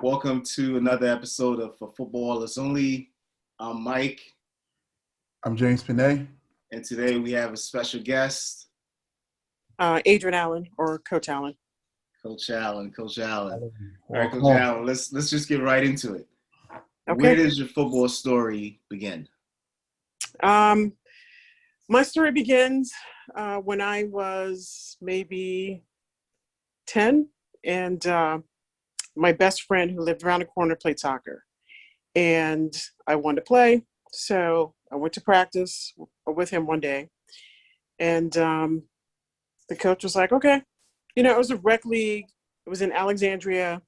Welcome to another episode of For Footballers Only. I'm Mike, I'm James Panay. and today we have a special guest, Adriane Allen or Coach Allen. Coach Allen. Coach Allen. All right, Welcome. Coach Allen. Let's just get right into it. Okay. Where does your football story begin? My story begins when I was maybe 10, and my best friend who lived around the corner played soccer, and I wanted to play, so I went to practice with him one day, and the coach was like, okay, it was a rec league, it was in Alexandria,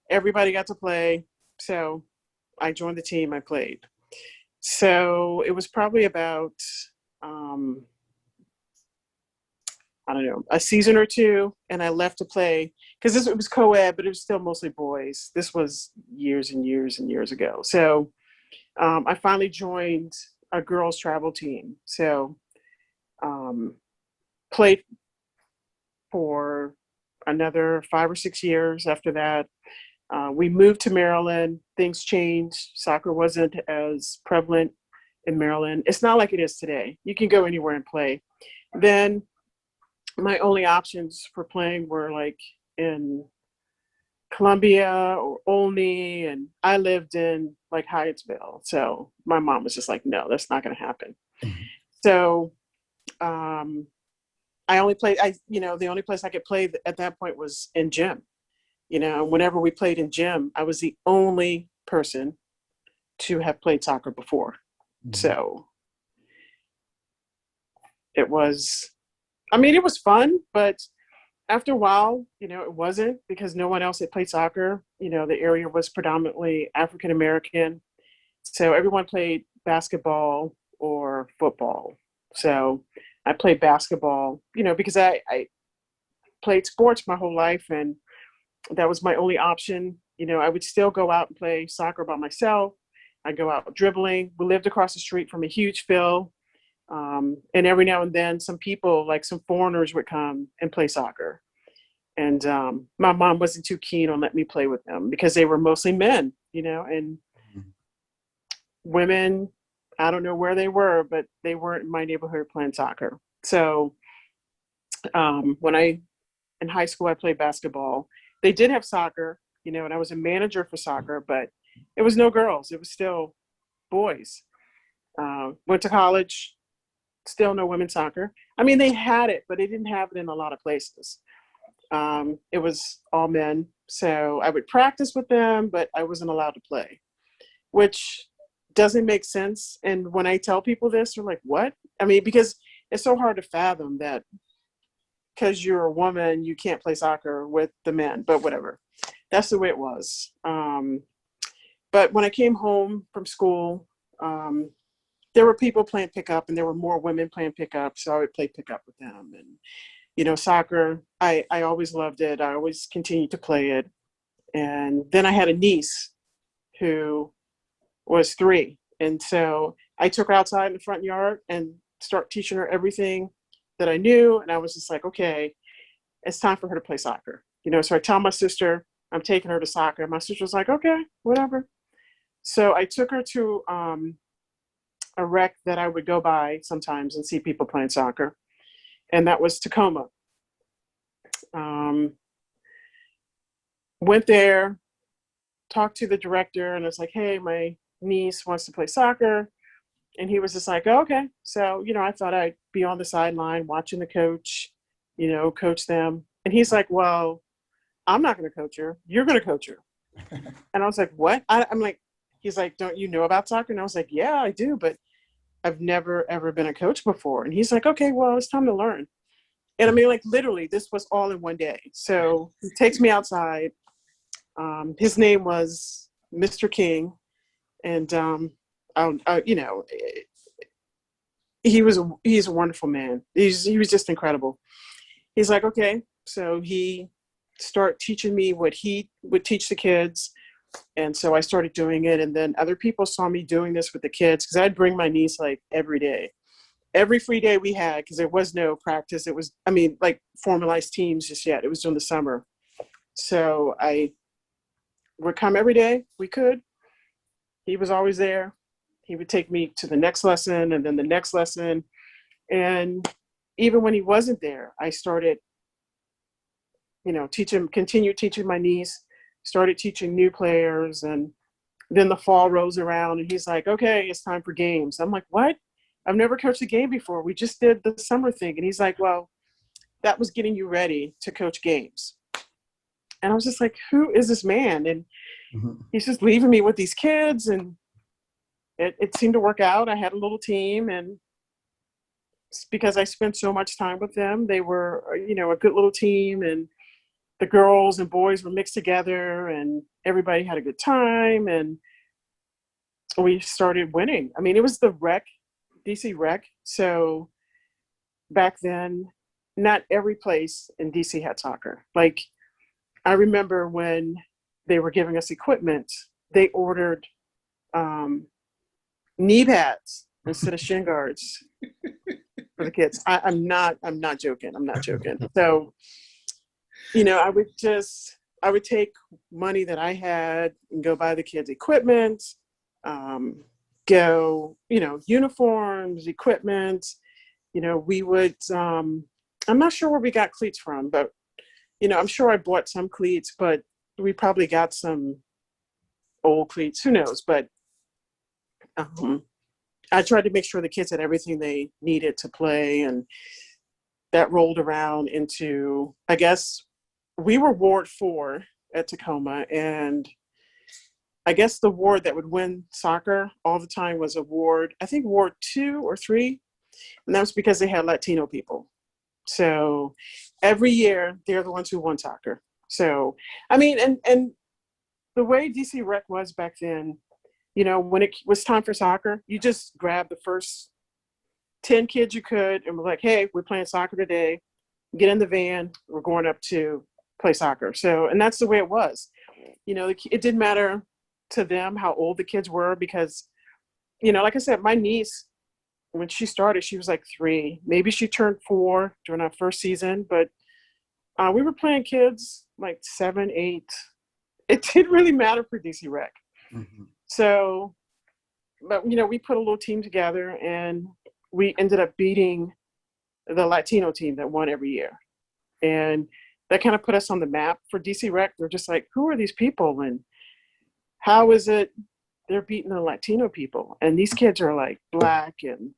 everybody got to play, so I joined the team, I played. So it was probably about I don't know, a season or two, and I left to play because it was co-ed, but it was still mostly boys. This was years and years and years ago. So I finally joined a girls' travel team. So played for another 5 or 6 years after that. We moved to Maryland. Things changed. Soccer wasn't as prevalent in Maryland. It's not like it is today. You can go anywhere and play. Then my only options for playing were like in Columbia or Olney, and I lived in like Hyattsville. So my mom was just like, no, that's not going to happen. Mhm. So I only played, the only place I could play at that point was in gym. Whenever we played in gym, I was the only person to have played soccer before. Mhm. So it was fun, but after a while, it wasn't, because no one else had played soccer. The area was predominantly African American. So everyone played basketball or football. So I played basketball, because I played sports my whole life, and that was my only option. I would still go out and play soccer by myself. I'd go out dribbling. We lived across the street from a huge field. And every now and then some people, like some foreigners, would come and play soccer. And my mom wasn't too keen on letting me play with them because they were mostly men, and women, I don't know where they were, but they weren't in my neighborhood playing soccer. So in high school, I played basketball. They did have soccer, and I was a manager for soccer, but it was no girls. It was still boys. Went to college, still no women's soccer. I mean, they had it, but they didn't have it in a lot of places. It was all men. So I would practice with them, but I wasn't allowed to play, which doesn't make sense. And when I tell people this, they're like, what? I mean, because it's so hard to fathom that because you're a woman, you can't play soccer with the men, but whatever. That's the way it was. But when I came home from school, there were people playing pickup, and there were more women playing pickup. So I would play pickup with them. And, soccer, I always loved it. I always continued to play it. And then I had a niece who was 3. And so I took her outside in the front yard and start teaching her everything that I knew. And I was just like, okay, it's time for her to play soccer. So I tell my sister, I'm taking her to soccer. My sister was like, okay, whatever. So I took her to a rec that I would go by sometimes and see people playing soccer. And that was Tacoma. Went there, talked to the director, and I was like, hey, my niece wants to play soccer. And he was just like, oh, okay. So, I thought I'd be on the sideline watching the coach, coach them. And he's like, well, I'm not going to coach her. You're going to coach her. And I was like, what? I'm like, he's like, don't you know about soccer? And I was like, yeah, I do, but I've never, ever been a coach before. And he's like, okay, well, it's time to learn. And I mean, like, literally, this was all in one day. So he takes me outside. His name was Mr. King. And, he's a wonderful man. He was just incredible. He's like, okay. So he started teaching me what he would teach the kids. And so I started doing it. And then other people saw me doing this with the kids, because I'd bring my niece like every day, every free day we had, because there was no practice. It was, like formalized teams just yet. It was during the summer. So I would come every day we could. He was always there. He would take me to the next lesson and then the next lesson. And even when he wasn't there, I started, continued teaching my niece, started teaching new players. And then the fall rolls around and he's like, okay, it's time for games. I'm like, what? I've never coached a game before. We just did the summer thing. And he's like, well, that was getting you ready to coach games. And I was just like, who is this man? And he's just leaving me with these kids. And it seemed to work out. I had a little team, and because I spent so much time with them, they were, a good little team, and the girls and boys were mixed together and everybody had a good time. And we started winning. I mean, it was the rec, DC rec. So back then, not every place in DC had soccer. Like, I remember when they were giving us equipment, they ordered knee pads instead of shin guards for the kids. I'm not joking. I'm not joking. So, I would take money that I had and go buy the kids equipment, uniforms, equipment. We would, I'm not sure where we got cleats from, but, I'm sure I bought some cleats, but we probably got some old cleats, who knows? But I tried to make sure the kids had everything they needed to play, and that rolled around into, I guess, we were Ward 4 at Tacoma, and I guess the ward that would win soccer all the time was Ward 2 or 3, and that was because they had Latino people. So every year, they're the ones who won soccer. So, I mean, and the way DC Rec was back then, when it was time for soccer, you just grab the first 10 kids you could and we're like, hey, we're playing soccer today. Get in the van. We're going up to play soccer. So, and that's the way it was. It didn't matter to them how old the kids were because, like I said, my niece, when she started, she was like 3. Maybe she turned 4 during our first season, but we were playing kids like 7, 8. It didn't really matter for DC Rec. Mm-hmm. So, but, we put a little team together and we ended up beating the Latino team that won every year. And that kind of put us on the map for DC Rec. We're just like, who are these people? And how is it they're beating the Latino people? And these kids are like Black and,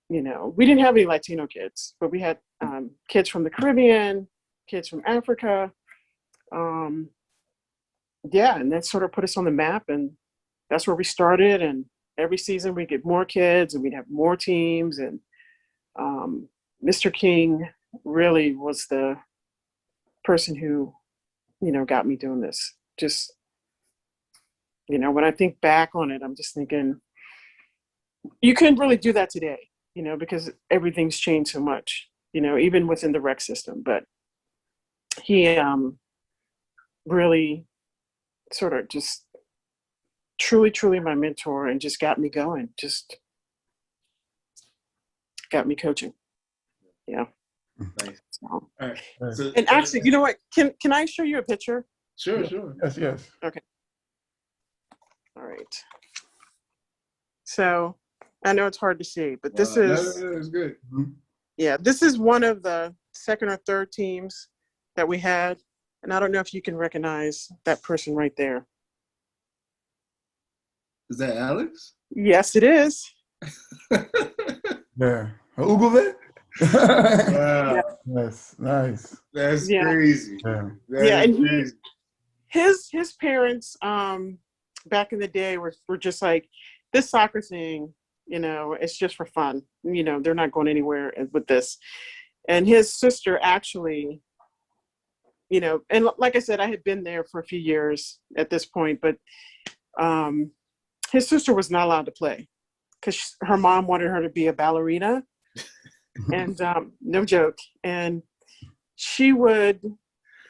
we didn't have any Latino kids, but we had kids from the Caribbean, kids from Africa. And that sort of put us on the map, and that's where we started. And every season we get more kids and we'd have more teams. And Mr. King really was the person who, got me doing this. Just, when I think back on it, I'm just thinking, you couldn't really do that today, because everything's changed so much, even within the rec system. But he really sort of just truly my mentor and just got me going, just got me coaching. Yeah. Nice. So, All right. So, and actually, you know what? Can I show you a picture? Sure. Yes. Okay. All right. So I know it's hard to see, but this is, no, it's good. yeah, this is one of the second or third teams that we had. And I don't know if you can recognize that person right there. Is that Alex? Yes, it is. Yeah. Google it. Wow. Yes. Nice. That's Yeah. crazy. Yeah. Yeah, and crazy. his parents back in the day were just like, this soccer thing, it's just for fun. They're not going anywhere with this. And his sister actually, and like I said, I had been there for a few years at this point, but his sister was not allowed to play because her mom wanted her to be a ballerina. And no joke. And she would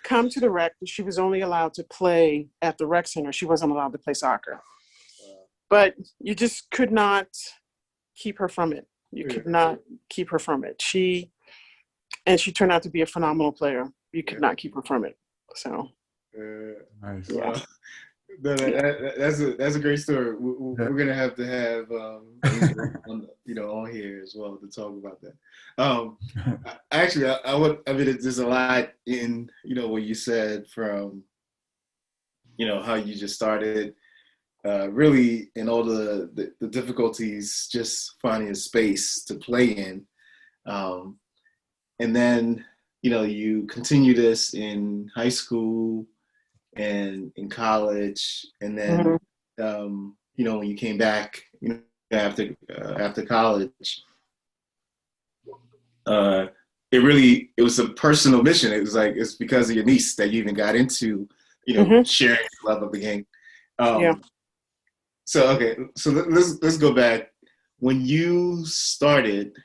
come to the rec. She was only allowed to play at the rec center. She wasn't allowed to play soccer. But you just could not keep her from it. You could not keep her from it. She turned out to be a phenomenal player. You could not keep her from it. So Nice. Yeah. That's a great story. Yeah. We're gonna have to have Angel on here as well to talk about that. Actually, I mean, there's a lot in what you said from how you just started, really in all the difficulties just finding a space to play in, and then you continue this in high school and in college, and then when you came back, after college, it was a personal mission. It was like it's because of your niece that you even got into sharing the love of the game. Yeah. So okay, so let's go back when you started.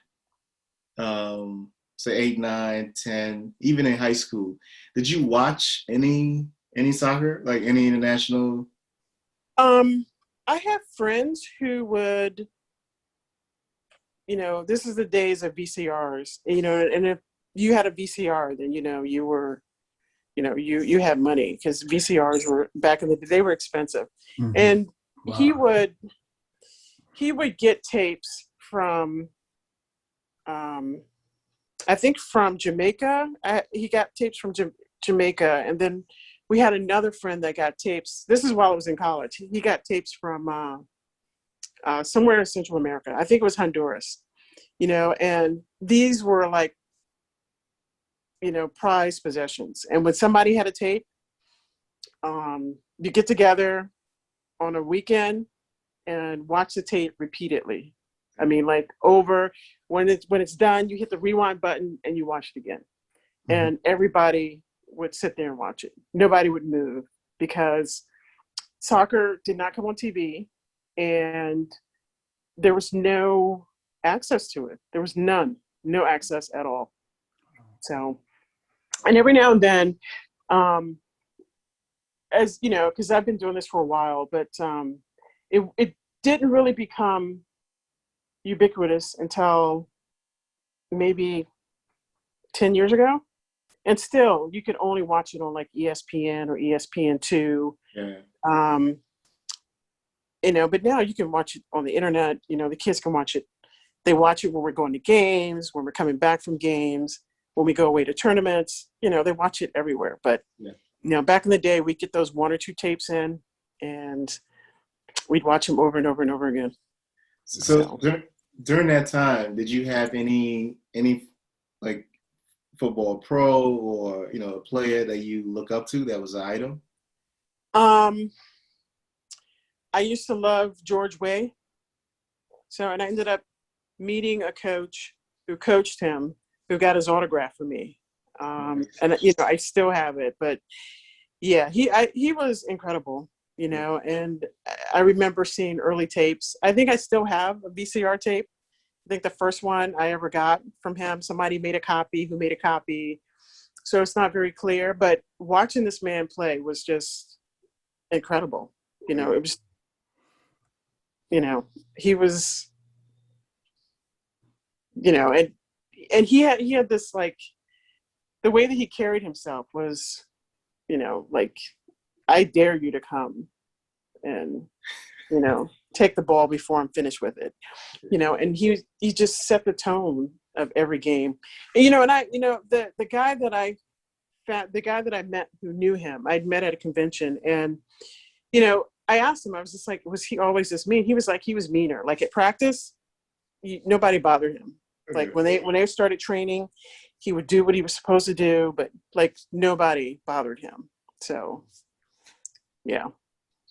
Say 8, 9, 10, even in high school. Did you watch any soccer, like any international? I have friends who would, this is the days of VCRs, and if you had a VCR, then, you were, you had money because VCRs were back in the day, they were expensive. Mhm. And Wow. he would get tapes from, I think from Jamaica. He got tapes from Jamaica, and then we had another friend that got tapes. This is while I was in college. He got tapes from somewhere in Central America. I think it was Honduras. And these were like, prized possessions. And when somebody had a tape, you get together on a weekend and watch the tape repeatedly. I mean, like when it's done, you hit the rewind button and you watch it again. Mm-hmm. And everybody would sit there and watch it. Nobody would move because soccer did not come on TV and there was no access to it. There was no access at all. So, and every now and then, as you know, because I've been doing this for a while, but it didn't really become ubiquitous until maybe 10 years ago. And still, you could only watch it on like ESPN or ESPN2. Yeah. But now you can watch it on the internet. The kids can watch it. They watch it when we're going to games, when we're coming back from games, when we go away to tournaments. They watch it everywhere. But, back in the day, we'd get those 1 or 2 tapes in, and we'd watch them over and over and over again. So during that time, did you have any like football pro or a player that you look up to that was an idol? I used to love George Way. And I ended up meeting a coach who coached him, who got his autograph for me. And I still have it. But yeah, he was incredible. And I remember seeing early tapes. I think I still have a VCR tape. I think the first one I ever got from him, somebody made a copy who made a copy. So it's not very clear, but watching this man play was just incredible. It was, he was, and he had this, like, the way that he carried himself was, like, I dare you to come and, take the ball before I'm finished with it, and he just set the tone of every game. And, the guy that I met who knew him, I'd met at a convention, and, I asked him, I was just like, was he always this mean? He was like, he was meaner. Like at practice, nobody bothered him. Like when they started training, he would do what he was supposed to do, but like nobody bothered him. So, yeah.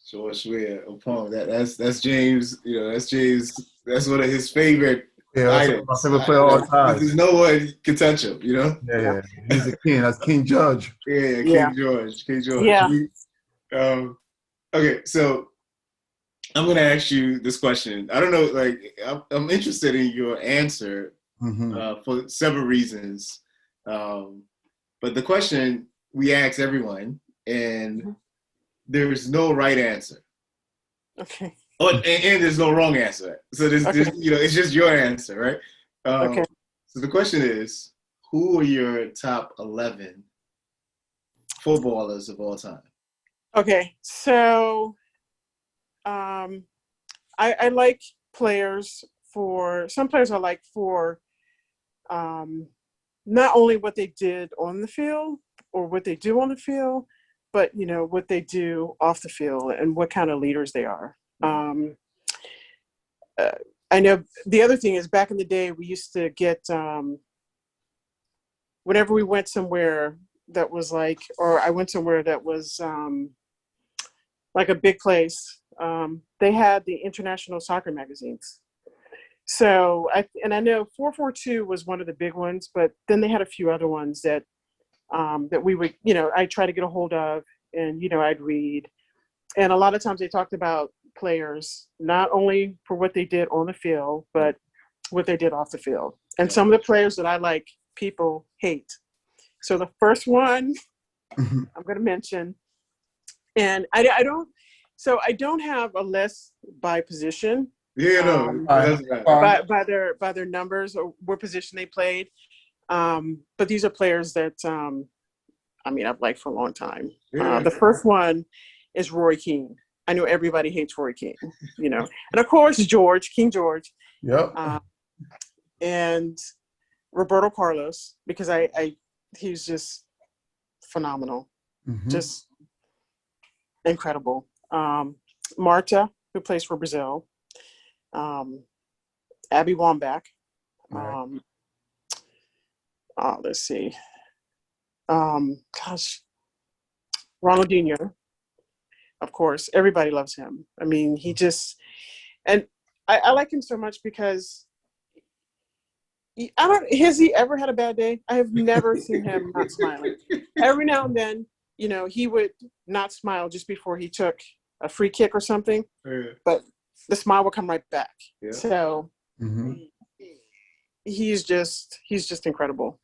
George Weah, opponent. That's James. That's James. That's one of his favorite items. My favorite player all time. There's no one can touch him. Yeah. He's a king. That's King George. Yeah, King George. King George. Yeah. Okay, so I'm gonna ask you this question. I don't know, like I'm interested in your answer for several reasons. But the question we ask everyone, and there's no right answer. Okay. Oh, and there's no wrong answer. So there's it's just your answer, right? Okay. So the question is, who are your top 11 footballers of all time? Okay, so I like players for some players I like for not only what they did on the field or what they do on the field, but what they do off the field and what kind of leaders they are. Uh, I know the other thing is back in the day we used to get whenever we went somewhere that was like, or I went somewhere that was like a big place. They had the international soccer magazines. So I know 442 was one of the big ones, but then they had a few other ones that that we would, I try to get a hold of, and I'd read. And a lot of times they talked about players not only for what they did on the field, but what they did off the field. And some of the players that I like, people hate. So the first one I'm going to mention, and I don't have a list by position. Yeah, no, that's right. By their numbers or what position they played. But these are players that I've liked for a long time. Yeah. The first one is Roy Keane. I know everybody hates Roy Keane, and of course King George. Yep. And Roberto Carlos, because he's just phenomenal, just incredible. Marta, who plays for Brazil. Abby Wambach. Right. Let's see. Ronaldinho, of course, everybody loves him. I mean, and I like him so much because has he ever had a bad day? I have never seen him not smiling. Every now and then, he would not smile just before he took a free kick or something, but the smile will come right back. Yeah. So he's just incredible.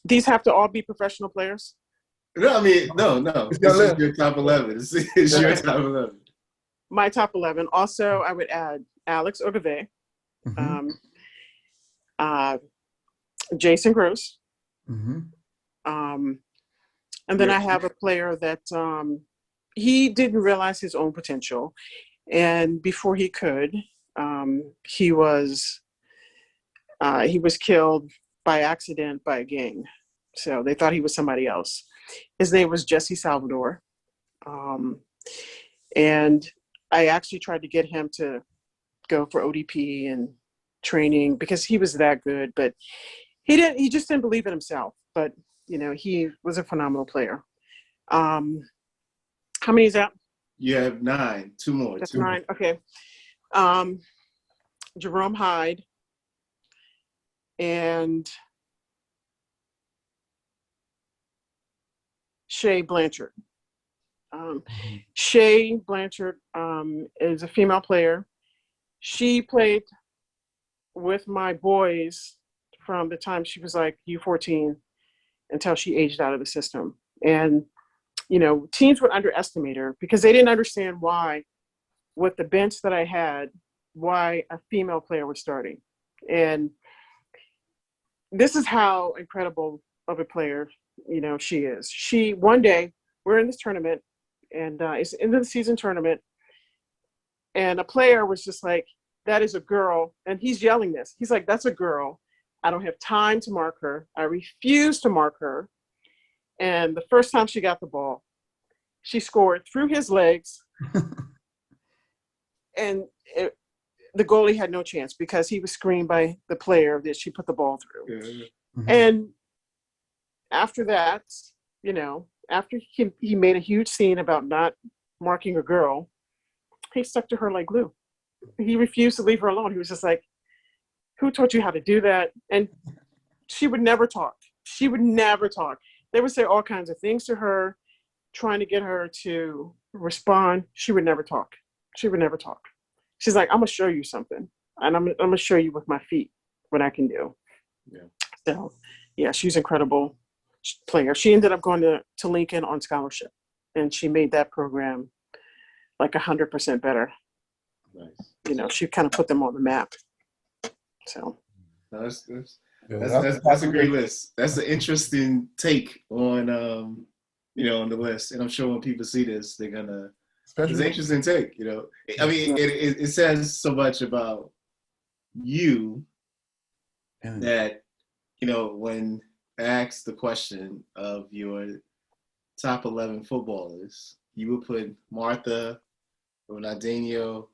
These have to all be professional players? No, I mean, no. It's just your top 11. It's your top 11. My top 11. Also, I would add Alex Ogave, Jason Gross, and then I have a player that he didn't realize his own potential, and before he could, he was killed by accident by a gang. So they thought he was somebody else. His name was Jesse Salvador. And I actually tried to get him to go for ODP and training because he was that good, but he just didn't believe in himself. But, he was a phenomenal player. How many is that? You have 9, 2 more. That's 2 9. more. Okay. Jerome Hyde and Shay Blanchard. Shay Blanchard is a female player. She played with my boys from the time she was like U14 until she aged out of the system. And, teams would underestimate her because they didn't understand why, with the bench that I had, why a female player was starting. And this is how incredible of a player, she is. One day, we're in this tournament, and it's end of the season tournament, and a player was just like, that is a girl, and he's yelling this. He's like, that's a girl. I don't have time to mark her. I refuse to mark her. And the first time she got the ball, she scored through his legs, and the goalie had no chance because he was screened by the player that she put the ball through. Yeah. And after that, after he made a huge scene about not marking a girl, he stuck to her like glue. He refused to leave her alone. He was just like, who taught you how to do that? And she would never talk. She would never talk. They would say all kinds of things to her, trying to get her to respond. She would never talk. She would never talk. She's like, I'm going to show you something. And I'm going to show you with my feet what I can do. Yeah. So, yeah, she's an incredible player. She ended up going to Lincoln on scholarship, and she made that program like 100% better. Nice. She kind of put them on the map. So that's a great list. That's an interesting take on on the list. And I'm sure when people see this, they're gonna. It's an Especially interesting take. I mean, it says so much about you and that when asked the question of your top 11 footballers, you would put Martha, Ronaldinho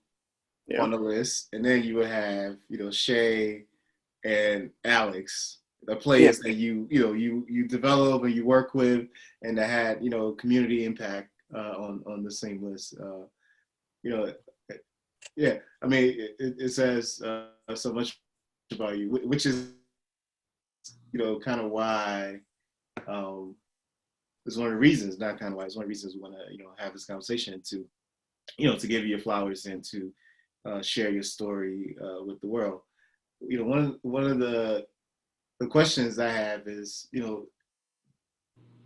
Yeah. on the list, and then you would have Shay and Alex, the players that you develop and you work with, and that had community impact on the same list. You know, yeah. I mean, it says so much about you, which is kind of why. It's one of the reasons, not kind of why. It's one of the reasons we want to have this conversation to to give you your flowers and to share your story with the world. One of the questions I have is,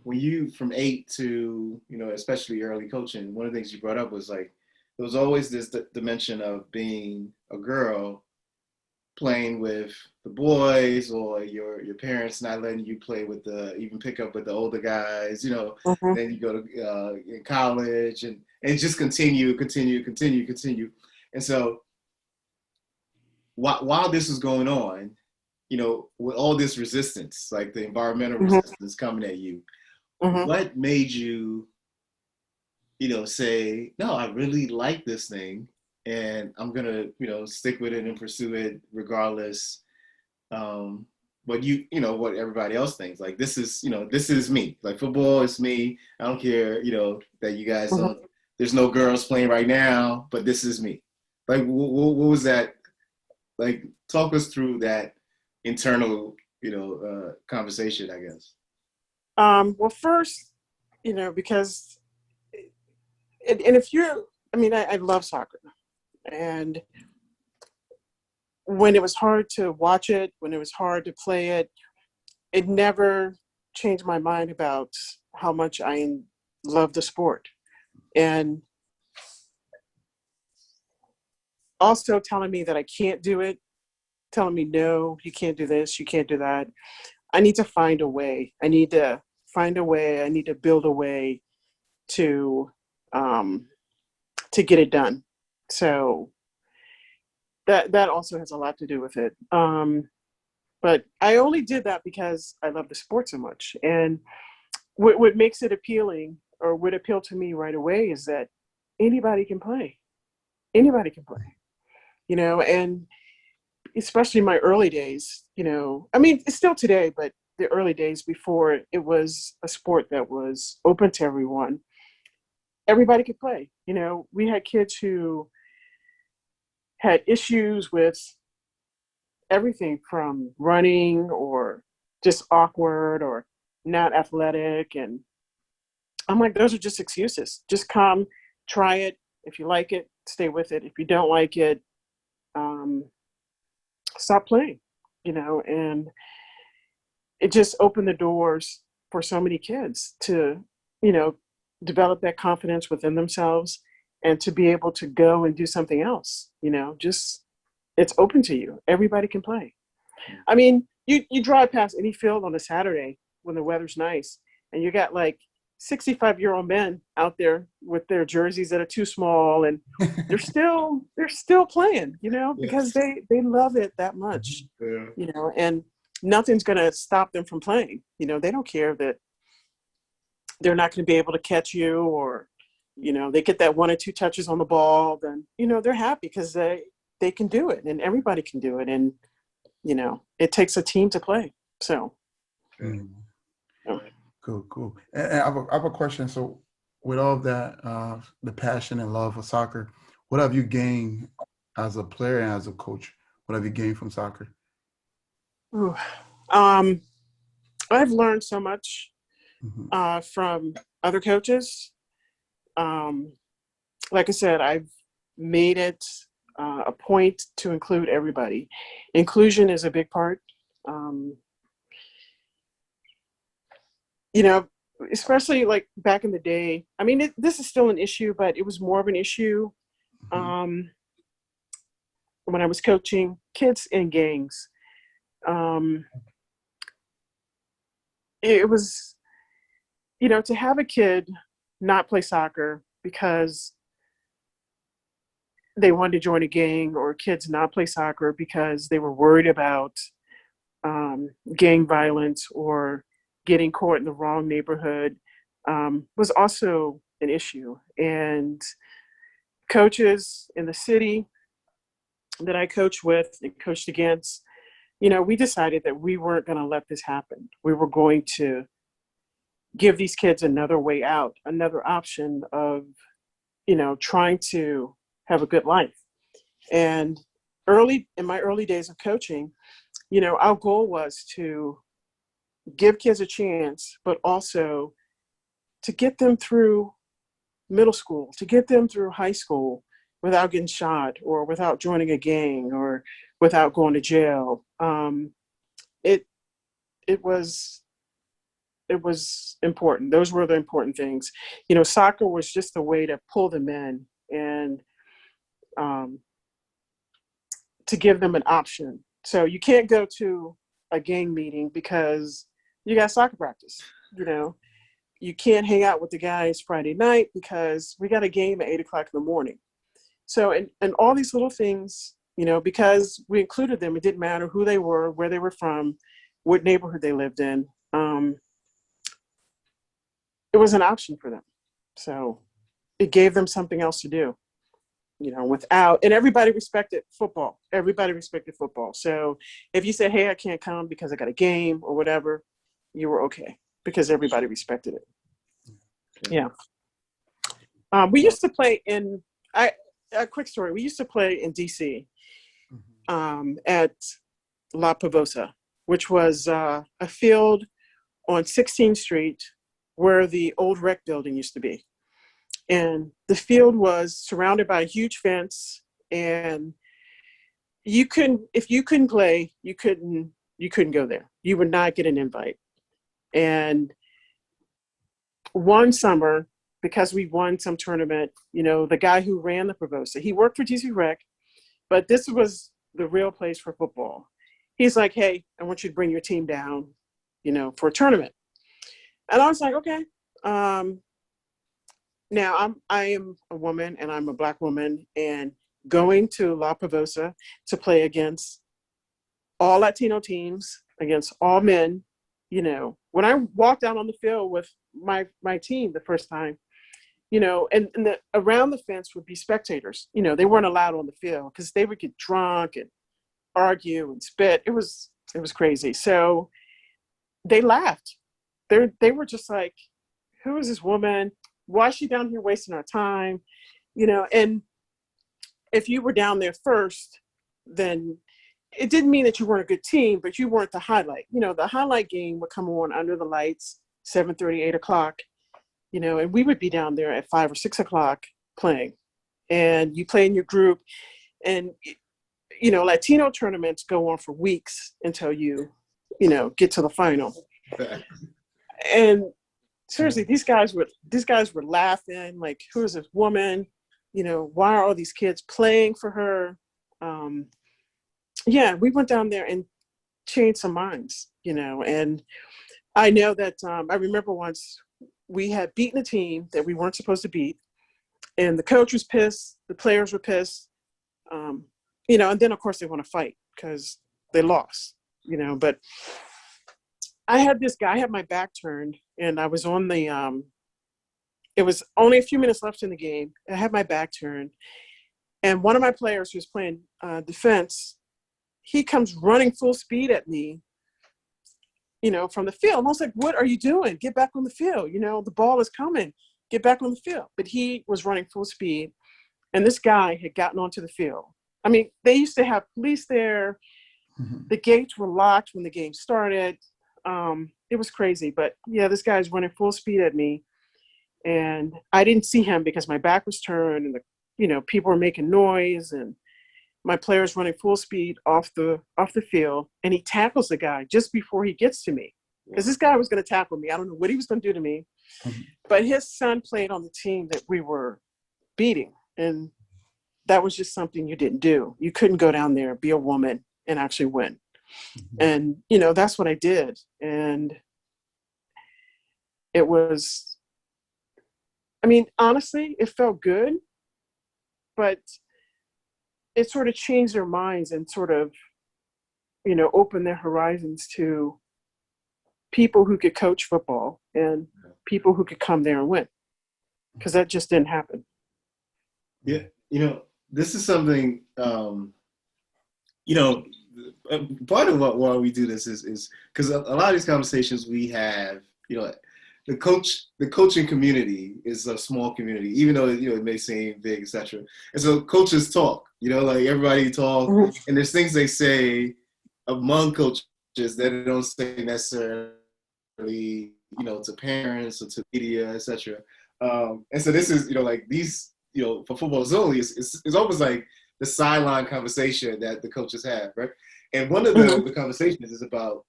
when you from 8 to, especially early coaching, one of the things you brought up was like, there was always this dimension of being a girl playing with the boys, or your parents not letting you play with even pick up with the older guys, Mm-hmm. then you go to in college, and just continue. And so while this was going on, with all this resistance, like the environmental Mm-hmm. resistance coming at you, Mm-hmm. what made you, say, no, I really like this thing, and I'm gonna, stick with it and pursue it regardless. What what everybody else thinks. Like, this is me. Like, football is me. I don't care, that you guys Mm-hmm. don't. There's no girls playing right now, but this is me. Like, what was that? Like, talk us through that internal, conversation, I guess. Well, first, because, and if you're, I mean, I love soccer, and when it was hard to watch it, when it was hard to play it, it never changed my mind about how much I love the sport. And also telling me that I can't do it, telling me, no, you can't do this, you can't do that. I need to find a way. I need to find a way. I need to build a way to um, get it done. So that also has a lot to do with it. But I only did that because I love the sport so much. And what makes it appealing, or what appealed to me right away, is that anybody can play. Anybody can play. And especially my early days, I mean, it's still today, but the early days before it was a sport that was open to everyone, everybody could play. We had kids who had issues with everything from running, or just awkward, or not athletic. And I'm like, those are just excuses. Just come, try it. If you like it, stay with it. If you don't like it, um, stop playing, and it just opened the doors for so many kids to, you know, develop that confidence within themselves, and to be able to go and do something else, just, it's open to you. Everybody can play. I mean, you drive past any field on a Saturday when the weather's nice, and you got like 65-year-old men out there with their jerseys that are too small, and they're still playing, because Yes. they love it that much, Yeah. and nothing's going to stop them from playing. They don't care that they're not going to be able to catch you, or they get that one or two touches on the ball, then they're happy because they can do it, and everybody can do it. And it takes a team to play. So, Mm. yeah. Cool. And I have a question. So, with all of that, the passion and love for soccer, what have you gained as a player and as a coach? What have you gained from soccer? Ooh. Um, I've learned so much Mm-hmm. from other coaches. Um, like I said, I've made it a point to include everybody. Inclusion is a big part. Um, Especially like back in the day. I mean, this is still an issue, but it was more of an issue um, when I was coaching kids in gangs. Um, it was, to have a kid not play soccer because they wanted to join a gang, or kids not play soccer because they were worried about gang violence or getting caught in the wrong neighborhood, was also an issue. And coaches in the city that I coached with and coached against, we decided that we weren't going to let this happen. We were going to give these kids another way out, another option of, trying to have a good life. And in my early days of coaching, our goal was to give kids a chance, but also to get them through middle school, to get them through high school without getting shot or without joining a gang or without going to jail. It was important. Those were the important things. Soccer was just a way to pull them in and to give them an option. So you can't go to a gang meeting because you got soccer practice. You can't hang out with the guys Friday night because we got a game at 8:00 in the morning. So, and all these little things, because we included them, it didn't matter who they were, where they were from, what neighborhood they lived in. It was an option for them. So it gave them something else to do, and everybody respected football. Everybody respected football. So if you said, hey, I can't come because I got a game or whatever, you were okay because everybody respected it. Okay. Yeah. We used to play a quick story. We used to play in DC at La Pavosa, which was a field on 16th Street where the old rec building used to be. And the field was surrounded by a huge fence, and if you couldn't play, you couldn't go there. You would not get an invite. And one summer, because we won some tournament, the guy who ran the Pravosa, he worked for DC Rec, but this was the real place for football. He's like, hey, I want you to bring your team down, for a tournament. And I was like, okay. Now I am a woman and I'm a Black woman, and going to La Pavosa to play against all Latino teams, against all men, when I walked out on the field with my team the first time, and around the fence would be spectators. They weren't allowed on the field because they would get drunk and argue and spit. It was crazy. So they laughed. They were just like, who is this woman? Why is she down here wasting our time? And if you were down there first, then it didn't mean that you weren't a good team, but you weren't the highlight. The highlight game would come on under the lights, 7:30, 8:00, and we would be down there at 5 or 6 o'clock playing. And you play in your group, and, Latino tournaments go on for weeks until you get to the final. And seriously, these guys were laughing, like, who is this woman? Why are all these kids playing for her? We went down there and changed some minds, and I know that I remember once we had beaten a team that we weren't supposed to beat, and the coach was pissed, the players were pissed, and then of course they want to fight because they lost, but I had this guy, I had my back turned, and I was on the, it was only a few minutes left in the game. I had my back turned, and one of my players who was playing defense, he comes running full speed at me, from the field. And I was like, what are you doing? Get back on the field. The ball is coming. Get back on the field. But he was running full speed, and this guy had gotten onto the field. I mean, they used to have police there. Mm-hmm. The gates were locked when the game started. It was crazy, but yeah, this guy's running full speed at me, and I didn't see him because my back was turned, and people were making noise, and my player's running full speed off the field, and he tackles the guy just before he gets to me, because this guy was going to tackle me. I don't know what he was going to do to me, but his son played on the team that we were beating, and that was just something you didn't do. You couldn't go down there, be a woman, and actually win. And, that's what I did. And it was, I mean, honestly, it felt good, but it sort of changed their minds and sort of, opened their horizons to people who could coach football and people who could come there and win, because that just didn't happen. Yeah, this is something, part of why we do this is because a lot of these conversations we have, the coaching community is a small community, even though it may seem big, etc. And so coaches talk, like everybody talk, and there's things they say among coaches that they don't say necessarily, to parents or to media, etc. And so this is, like these, for football only, it's almost like the sideline conversation that the coaches have, right? And one of the conversations is about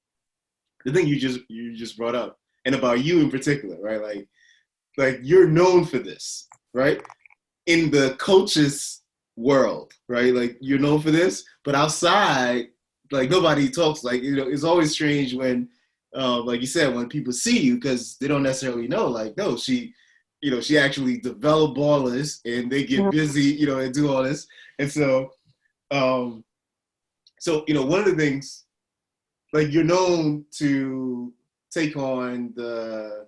the thing you just brought up, and about you in particular, right? Like you're known for this, right? In the coaches world, right? Like you're known for this, but outside, like nobody talks. Like it's always strange when, like you said, when people see you because they don't necessarily know. Like, no, she actually developed ballers, and they get busy, and do all this. And so, one of the things, like you're known to take on the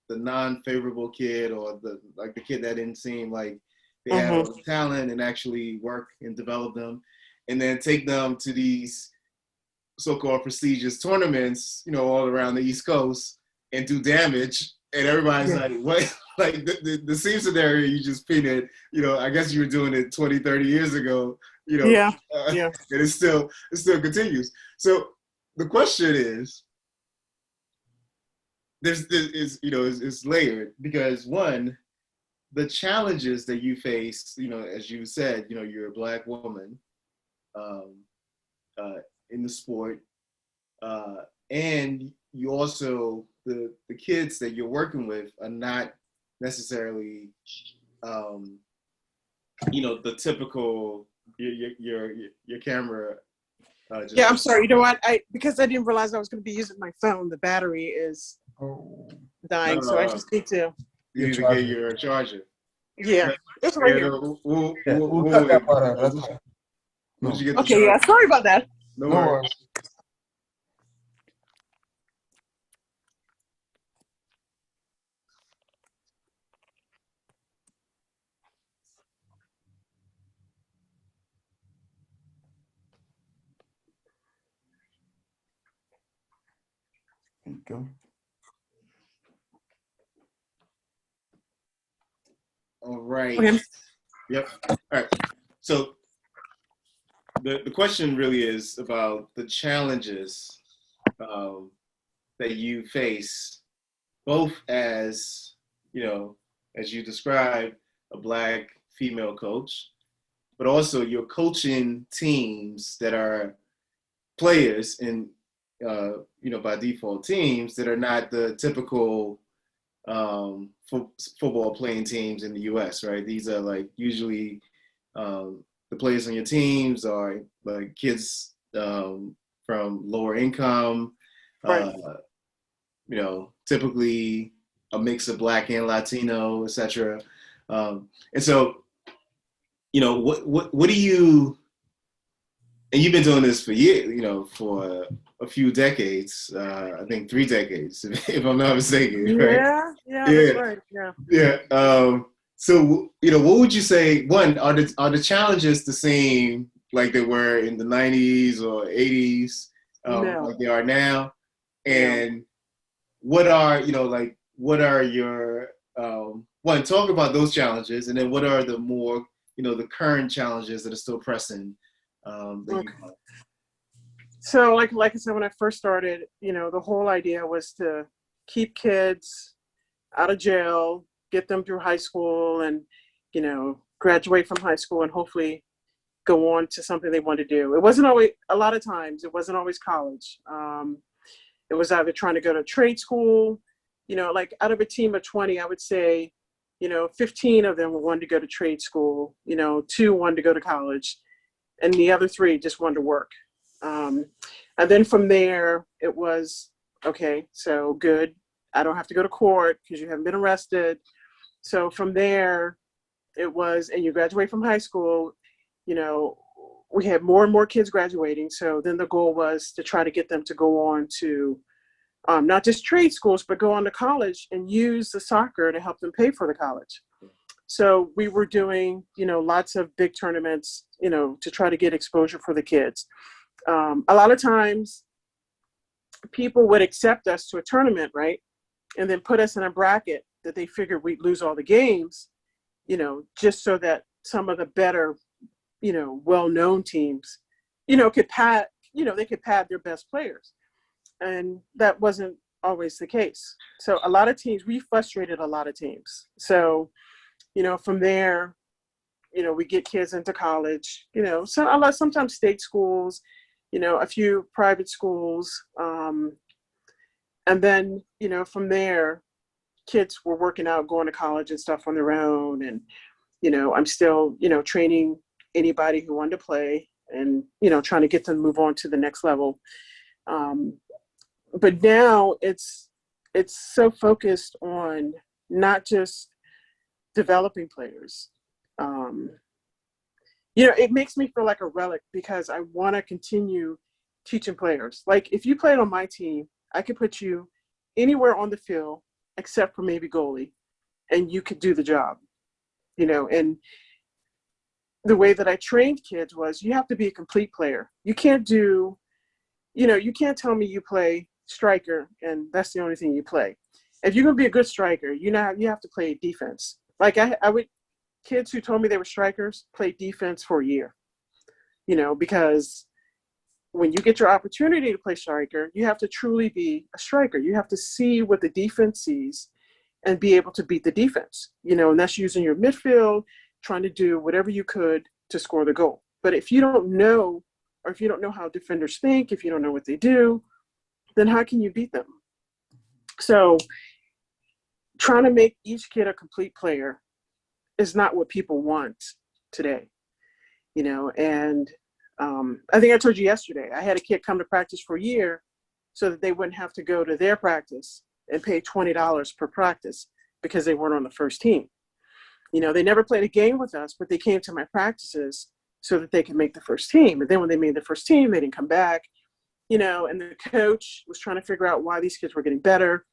non-favorable kid, or the kid that didn't seem like they had all the talent, and actually work and develop them, and then take them to these so-called prestigious tournaments, all around the East Coast, and do damage. And everybody's like, what? Like the same scenario you just painted, I guess you were doing it 20, 30 years ago, and it still continues. So the question is, it's layered, because one, the challenges that you face, as you said, you're a Black woman in the sport, and you also, the kids that you're working with are not necessarily, the typical, your camera. I'm sorry. You know what? Because I didn't realize I was going to be using my phone. The battery is dying, so I just need to. You need to get your charger. Yeah, it's right here. We'll cut that part out. That's fine. Okay, yeah. Sorry about that. No worries. There you go. All right. Okay. Yep. All right. So the question really is about the challenges that you face, both as, as you described, a Black female coach, but also you're coaching teams that are players in, by default, teams that are not the typical football playing teams in the U.S., right? These are like usually the players on your teams are like kids from lower income, Right. Typically a mix of Black and Latino, etc. And so, what do you? And you've been doing this for years, for a few decades. I think 3 decades, if I'm not mistaken. Right? Yeah, that's right. Yeah. Yeah. So, what would you say? One, are the challenges the same like they were in the 90s or 80s, No. like they are now? And what are your one? Talk about those challenges, and then what are the more the current challenges that are still pressing? So like I said, when I first started, the whole idea was to keep kids out of jail, get them through high school, and, graduate from high school and hopefully go on to something they want to do. It wasn't always, a lot of times, it wasn't always college. It was either trying to go to trade school, like out of a team of 20, I would say, 15 of them wanted to go to trade school, 2 wanted to go to college, and the other 3 just wanted to work. And then from there, it was, okay, so good. I don't have to go to court because you haven't been arrested. So from there, it was, and you graduate from high school, you know, we had more and more kids graduating. So then the goal was to try to get them to go on to not just trade schools, but go on to college and use the soccer to help them pay for the college. So we were doing, you know, lots of big tournaments, you know, to try to get exposure for the kids. A lot of times people would accept us to a tournament, right? And then put us in a bracket that they figured we'd lose all the games, you know, just so that some of the better, you know, well-known teams, you know, could pad, you know, they could pad their best players. And that wasn't always the case. So a lot of teams, we frustrated a lot of teams. So, you know, from there, you know, we get kids into college, you know, so a lot, sometimes state schools, you know, a few private schools. And then, you know, from there, kids were working out, going to college and stuff on their own. And, you know, I'm still, you know, training anybody who wanted to play and, you know, trying to get them to move on to the next level. But now it's so focused on not just developing players. You know, it makes me feel like a relic because I want to continue teaching players. Like if you played on my team, I could put you anywhere on the field except for maybe goalie, and you could do the job, you know. And the way that I trained kids was you have to be a complete player. You can't do, you know, you can't tell me you play striker and that's the only thing you play. If you're going to be a good striker, you know, you have to play defense. Like I would, kids who told me they were strikers play defense for a year, you know, because when you get your opportunity to play striker, you have to truly be a striker. You have to see what the defense sees and be able to beat the defense, you know, and that's using your midfield, trying to do whatever you could to score the goal. But if you don't know, or if you don't know how defenders think, if you don't know what they do, then how can you beat them? So trying to make each kid a complete player is not what people want today, you know. And I think I told you yesterday, I had a kid come to practice for a year so that they wouldn't have to go to their practice and pay $20 per practice because they weren't on the first team. You know, they never played a game with us, but they came to my practices so that they could make the first team. And then when they made the first team, they didn't come back, you know, and the coach was trying to figure out why these kids were getting better.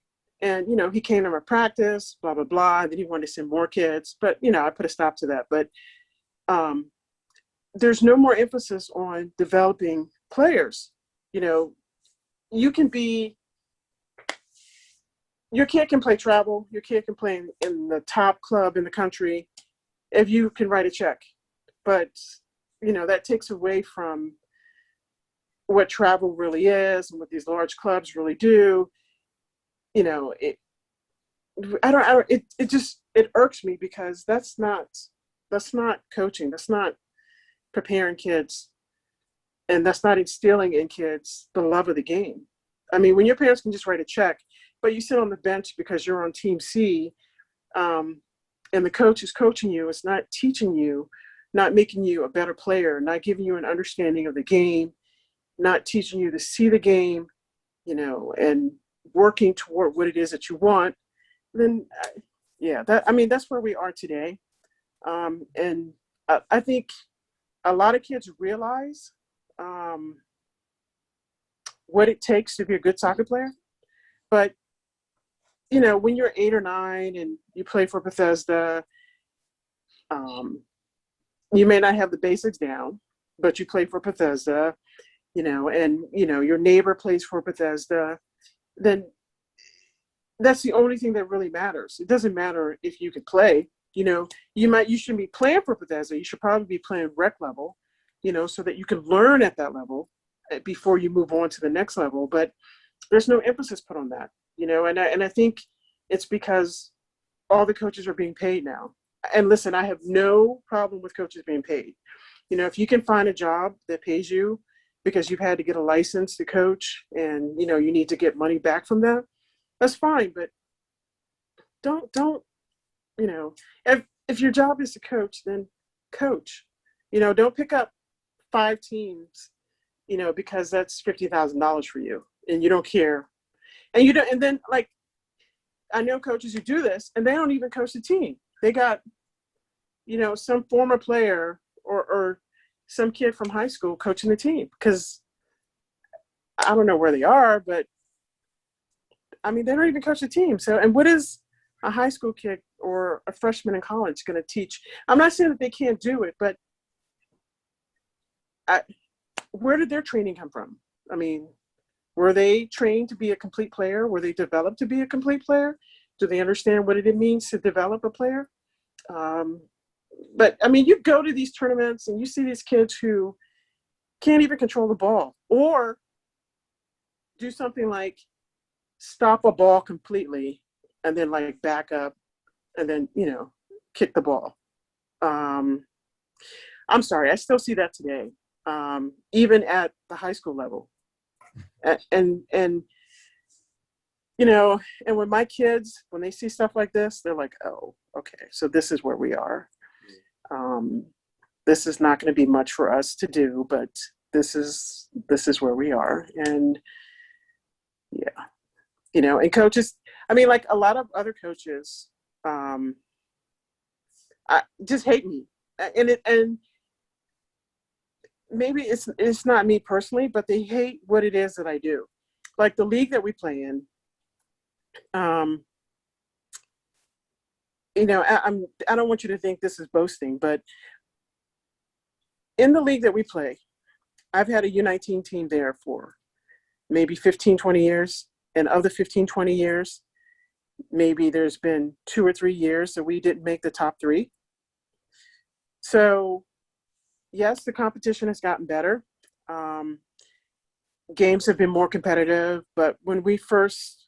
And, you know, he came to my practice, blah, blah, blah. And then he wanted to send more kids. But, you know, I put a stop to that. But there's no more emphasis on developing players. You know, you can be, your kid can play travel. Your kid can play in the top club in the country if you can write a check. But, you know, that takes away from what travel really is and what these large clubs really do. You know, it irks me because that's not coaching. That's not preparing kids. And that's not instilling in kids the love of the game. I mean, when your parents can just write a check, but you sit on the bench because you're on team C, and the coach is coaching you, it's not teaching you, not making you a better player, not giving you an understanding of the game, not teaching you to see the game, you know, and working toward what it is that you want, then yeah, that's where we are today. And I think a lot of kids realize what it takes to be a good soccer player. But, you know, when you're 8 or 9 and you play for Bethesda, you may not have the basics down, but you play for Bethesda, you know, and, you know, your neighbor plays for Bethesda, then that's the only thing that really matters. It doesn't matter if you can play, you know, you shouldn't be playing for Bethesda. You should probably be playing rec level, you know, so that you can learn at that level before you move on to the next level. But there's no emphasis put on that, you know, and I think it's because all the coaches are being paid now. And listen, I have no problem with coaches being paid. You know, if you can find a job that pays you because you've had to get a license to coach and, you know, you need to get money back from that, that's fine. But don't, you know, if your job is to coach, then coach. You know, don't pick up 5 teams, you know, because that's $50,000 for you and you don't care. And you don't, and then like, I know coaches who do this, and they don't even coach the team. They got, some former player or some kid from high school coaching the team, because I don't know where they are, but I mean, they don't even coach the team. So, and what is a high school kid or a freshman in college going to teach? I'm not saying that they can't do it, but where did their training come from? I mean, were they trained to be a complete player? Were they developed to be a complete player? Do they understand what it means to develop a player? But I mean, you go to these tournaments and you see these kids who can't even control the ball, or do something like stop a ball completely and then like back up and then, kick the ball. I'm sorry, I still see that today, even at the high school level. And and when my kids, when they see stuff like this, they're like, oh, okay, so this is where we are. This is not going to be much for us to do, but this is where we are. And yeah, and coaches, I mean, like a lot of other coaches, just hate me, and maybe it's not me personally, but they hate what it is that I do. Like the league that we play in, I don't want you to think this is boasting, but in the league that we play, I've had a U19 team there for maybe 15, 20 years. And of the 15, 20 years, maybe there's been 2 or 3 years that we didn't make the top 3. So yes, the competition has gotten better. Games have been more competitive, but when we first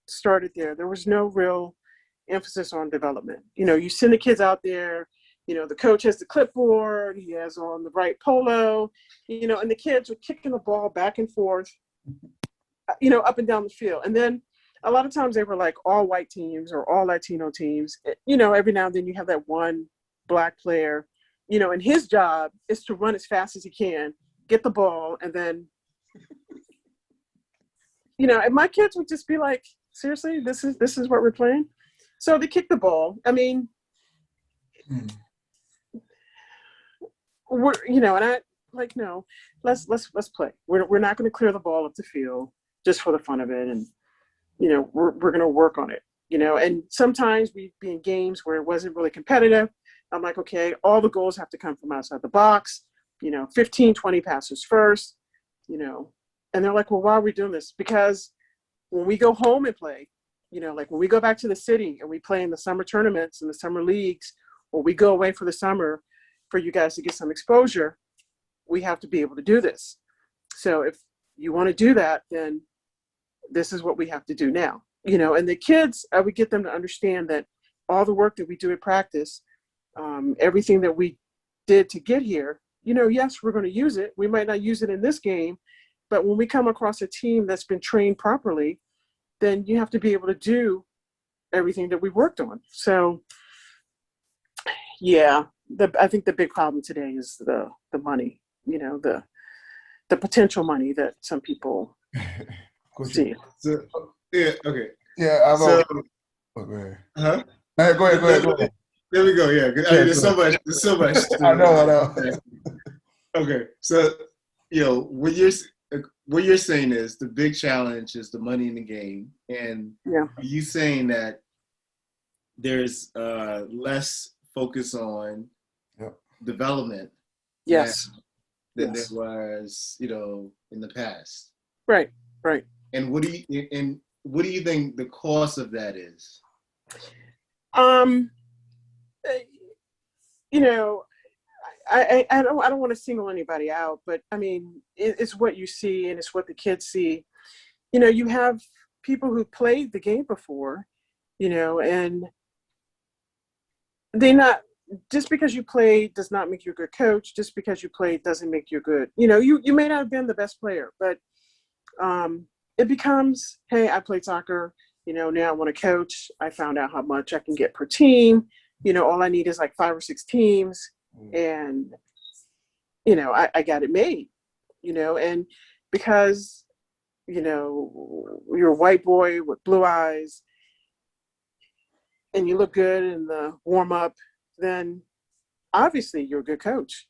started there was no real emphasis on development. You send the kids out there, the coach has the clipboard, he has on the right polo, and the kids are kicking the ball back and forth, up and down the field. And then a lot of times they were like all white teams or all Latino teams. Every now and then you have that one black player, and his job is to run as fast as he can, get the ball, and then, and my kids would just be like, seriously, this is what we're playing? So they kick the ball. I mean, and I like, no, let's play. We're not going to clear the ball up the field just for the fun of it. And, we're going to work on it, and sometimes we'd be in games where it wasn't really competitive. I'm like, okay, all the goals have to come from outside the box, 15, 20 passes first, and they're like, well, why are we doing this? Because when we go home and play, like when we go back to the city and we play in the summer tournaments and the summer leagues, or we go away for the summer for you guys to get some exposure, we have to be able to do this. So if you want to do that, then this is what we have to do now, and the kids, I would get them to understand that all the work that we do at practice, everything that we did to get here, yes, we're going to use it. We might not use it in this game, but when we come across a team that's been trained properly, then you have to be able to do everything that we worked on. So yeah, I think the big problem today is the money, the potential money that some people see. So, yeah, okay. Yeah, I So, go ahead. huh? Go ahead. There we go. Yeah, I mean, there's so much. I know. Okay, so what you're saying is the big challenge is the money in the game, and yeah, are you saying that there's less focus on development? Yes. Than there was, in the past. Right. And what do you think the cost of that is? I don't want to single anybody out, but I mean, it's what you see and it's what the kids see. You have people who played the game before, and they not, just because you played does not make you a good coach. Just because you played doesn't make you good. You may not have been the best player, but it becomes, hey, I played soccer. Now I want to coach. I found out how much I can get per team. All I need is like 5 or 6 teams, and I got it made. And because you're a white boy with blue eyes, and you look good in the warm up, then obviously you're a good coach,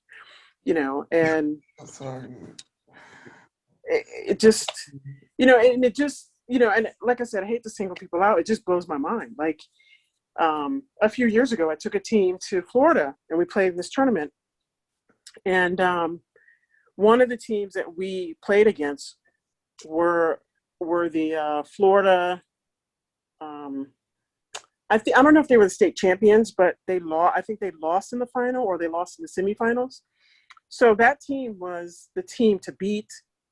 and Sorry. it just, and it just, and like I said, I hate to single people out. It just blows my mind. Like a few years ago, I took a team to Florida and we played in this tournament. And one of the teams that we played against were the Florida. I don't know if they were the state champions, but I think they lost in the final or they lost in the semifinals. So that team was the team to beat.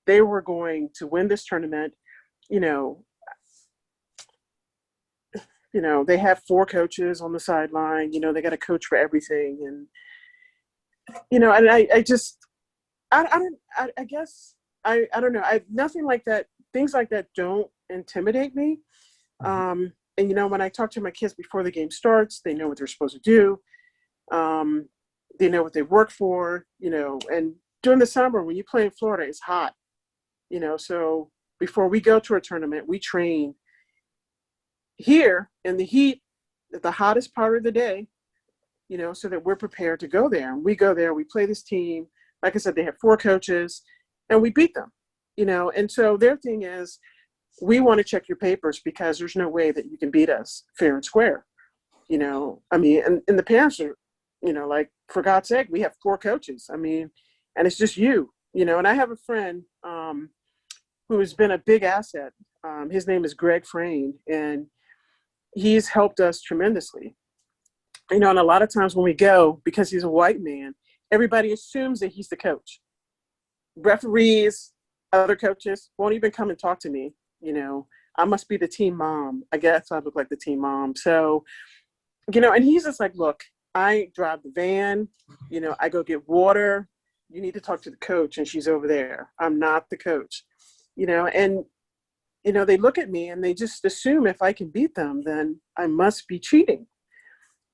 They were going to win this tournament. They have 4 coaches on the sideline. They got a coach for everything, and and I just I guess I don't know. Nothing like that. Things like that don't intimidate me. And when I talk to my kids before the game starts, they know what they're supposed to do. They know what they work for. And during the summer when you play in Florida, it's hot. So before we go to a tournament, we train here in the heat at the hottest part of the day, so that we're prepared to go there. And we go there, we play this team. Like I said, they have 4 coaches and we beat them, and so their thing is, we want to check your papers because there's no way that you can beat us fair and square. I mean, and the parents are, like, for God's sake, we have 4 coaches. I mean, and it's just and I have a friend who has been a big asset. His name is Greg Frayne, and he's helped us tremendously. And a lot of times when we go, because he's a white man, everybody assumes that he's the coach. Referees, other coaches won't even come and talk to me. I must be the team mom. I guess I look like the team mom. So, and he's just like, look, I drive the van, I go get water. You need to talk to the coach, and she's over there. I'm not the coach, and, they look at me and they just assume if I can beat them, then I must be cheating,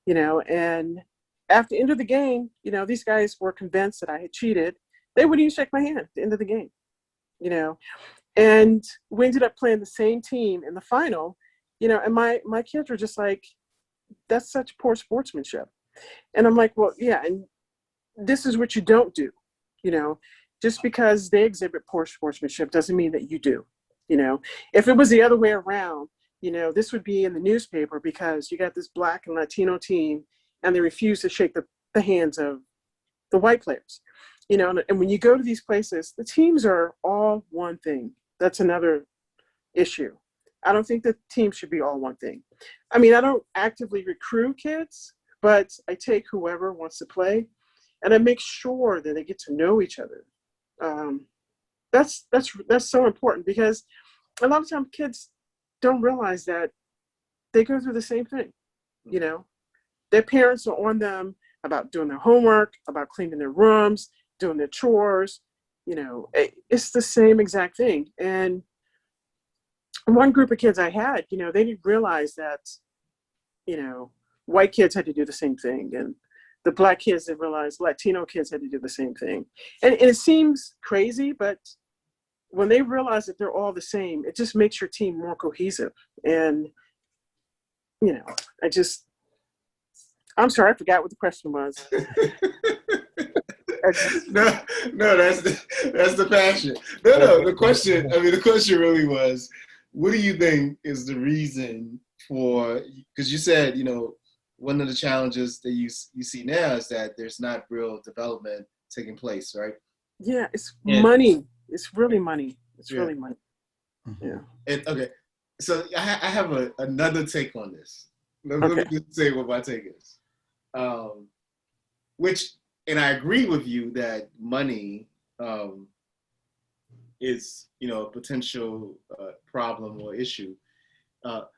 and after the end of the game, these guys were convinced that I had cheated. They wouldn't even shake my hand at the end of the game, and we ended up playing the same team in the final, and my kids were just like, that's such poor sportsmanship. And I'm like, well, yeah, and this is what you don't do. Just because they exhibit poor sportsmanship doesn't mean that you do. If it was the other way around, this would be in the newspaper because you got this Black and Latino team and they refuse to shake the hands of the white players. And when you go to these places, the teams are all one thing. That's another issue. I don't think the team should be all one thing. I mean, I don't actively recruit kids, but I take whoever wants to play, and I make sure that they get to know each other. That's so important because a lot of times kids don't realize that they go through the same thing. Their parents are on them about doing their homework, about cleaning their rooms, doing their chores. It's the same exact thing. And one group of kids I had, they didn't realize that, white kids had to do the same thing. And the Black kids didn't realize Latino kids had to do the same thing. And it seems crazy, but when they realize that they're all the same, it just makes your team more cohesive. And, I'm sorry, I forgot what the question was. No, that's the passion. No, the question really was, what do you think is the reason for, because you said, one of the challenges that you see now is that there's not real development taking place, right? Yeah, it's money. It's really money. It's really money. Mm-hmm. Yeah. Okay, so I have another take on this. Let me just say what my take is. And I agree with you that money is, a potential problem or issue, but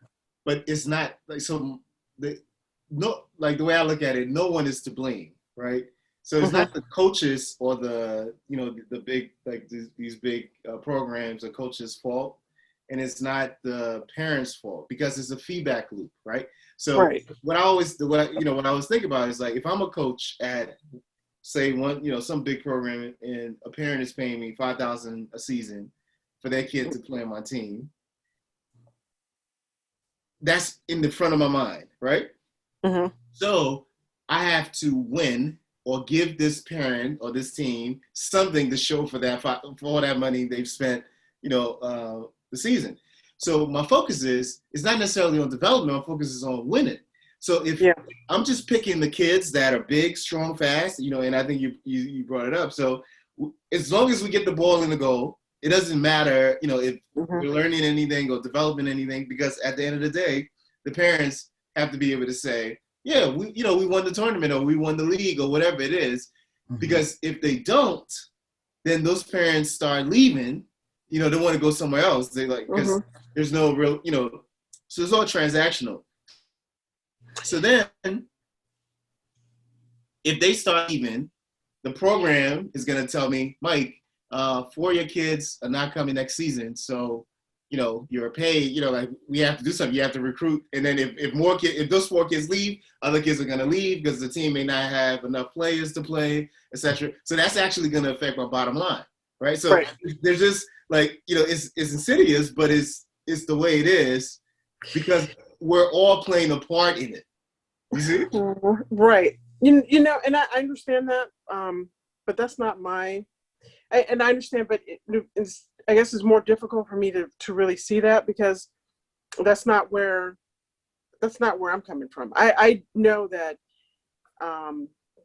it's not like so. The way I look at it, no one is to blame, right? So it's not the coaches or the big these big programs or coaches' fault, and it's not the parents' fault because it's a feedback loop, right? So what I was thinking about is like if I'm a coach at say some big program and a parent is paying me $5,000 a season for their kid to play on my team. that's in the front of my mind, right? Mm-hmm. So I have to win or give this parent or this team something to show for all that money they've spent, the season. So my focus is it's not necessarily on development. My focus is on winning. So if Yeah. I'm just picking the kids that are big, strong, fast, and I think you brought it up. So as long as we get the ball in the goal, it doesn't matter, if Mm-hmm. we're learning anything or developing anything, because at the end of the day, the parents have to be able to say, yeah, we won the tournament or we won the league or whatever it is. Mhm. Because if they don't, then those parents start leaving, they want to go somewhere else. They because Mm-hmm. there's no real, so it's all transactional. So then if they start leaving, the program is going to tell me, Mike, 4 of your kids are not coming next season. So, you're paid, we have to do something. You have to recruit. And then if those 4 kids leave, other kids are going to leave because the team may not have enough players to play, etc. So that's actually going to affect my bottom line. Right. So Right. there's just it's insidious, but it's the way it is because we're all playing a part in it. You see? Right. And I understand that, but that's not and I understand, but I guess it's more difficult for me to really see that because that's not where I'm coming from. I know that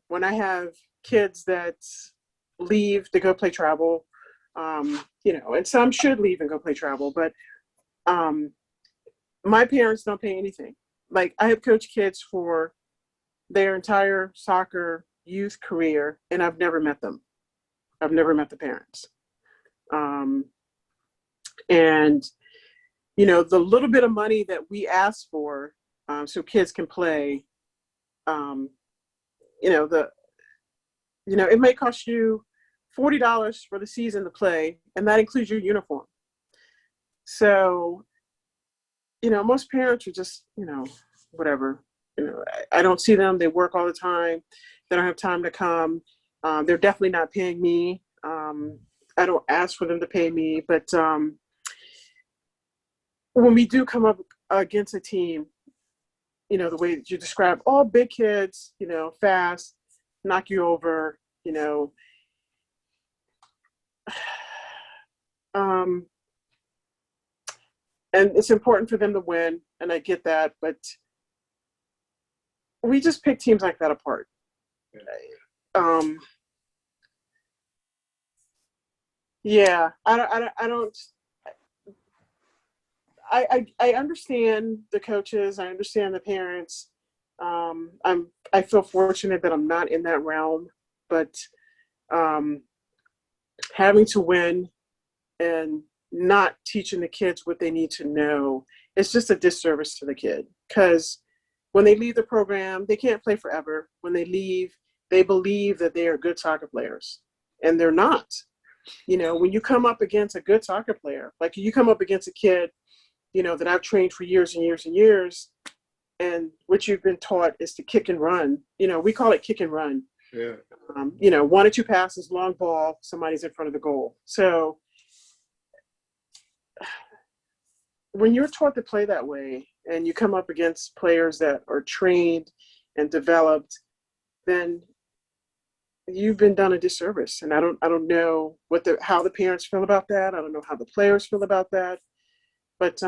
when I have kids that leave to go play travel, and some should leave and go play travel, but my parents don't pay anything. Like I have coached kids for their entire soccer youth career, and I've never met them. I've never met the parents. And the little bit of money that we ask for, so kids can play, it may cost you $40 for the season to play, and that includes your uniform. So, most parents are just, whatever. I don't see them. They work all the time. They don't have time to come. They're definitely not paying me. I don't ask for them to pay me, but when we do come up against a team, the way that you describe, all big kids, fast, knock you over, and it's important for them to win, and I get that, but we just pick teams like that apart. Yeah, I don't. I understand the coaches. I understand the parents. I feel fortunate that I'm not in that realm, but having to win and not teaching the kids what they need to know, it's just a disservice to the kid. Because when they leave the program, they can't play forever. When they leave, they believe that they are good soccer players, and they're not. When you come up against a good soccer player, like you come up against a kid, that I've trained for years and years and years, and what you've been taught is to kick and run. We call it kick and run. Yeah. 1 or 2 passes, long ball, somebody's in front of the goal. So when you're taught to play that way and you come up against players that are trained and developed, then you've been done a disservice. And I don't know how the parents feel about that. I don't know how the players feel about that. But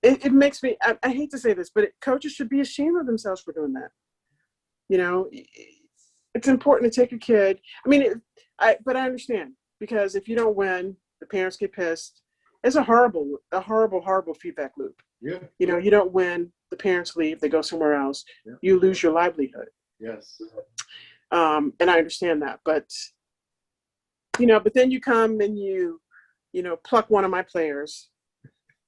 it makes me, I hate to say this, but coaches should be ashamed of themselves for doing that. It's important to take a kid. But I understand, because if you don't win, the parents get pissed. It's a horrible, horrible feedback loop. Yeah. You don't win, the parents leave, they go somewhere else. Yeah. You lose your livelihood. Yes. And I understand that, but then you come and you pluck one of my players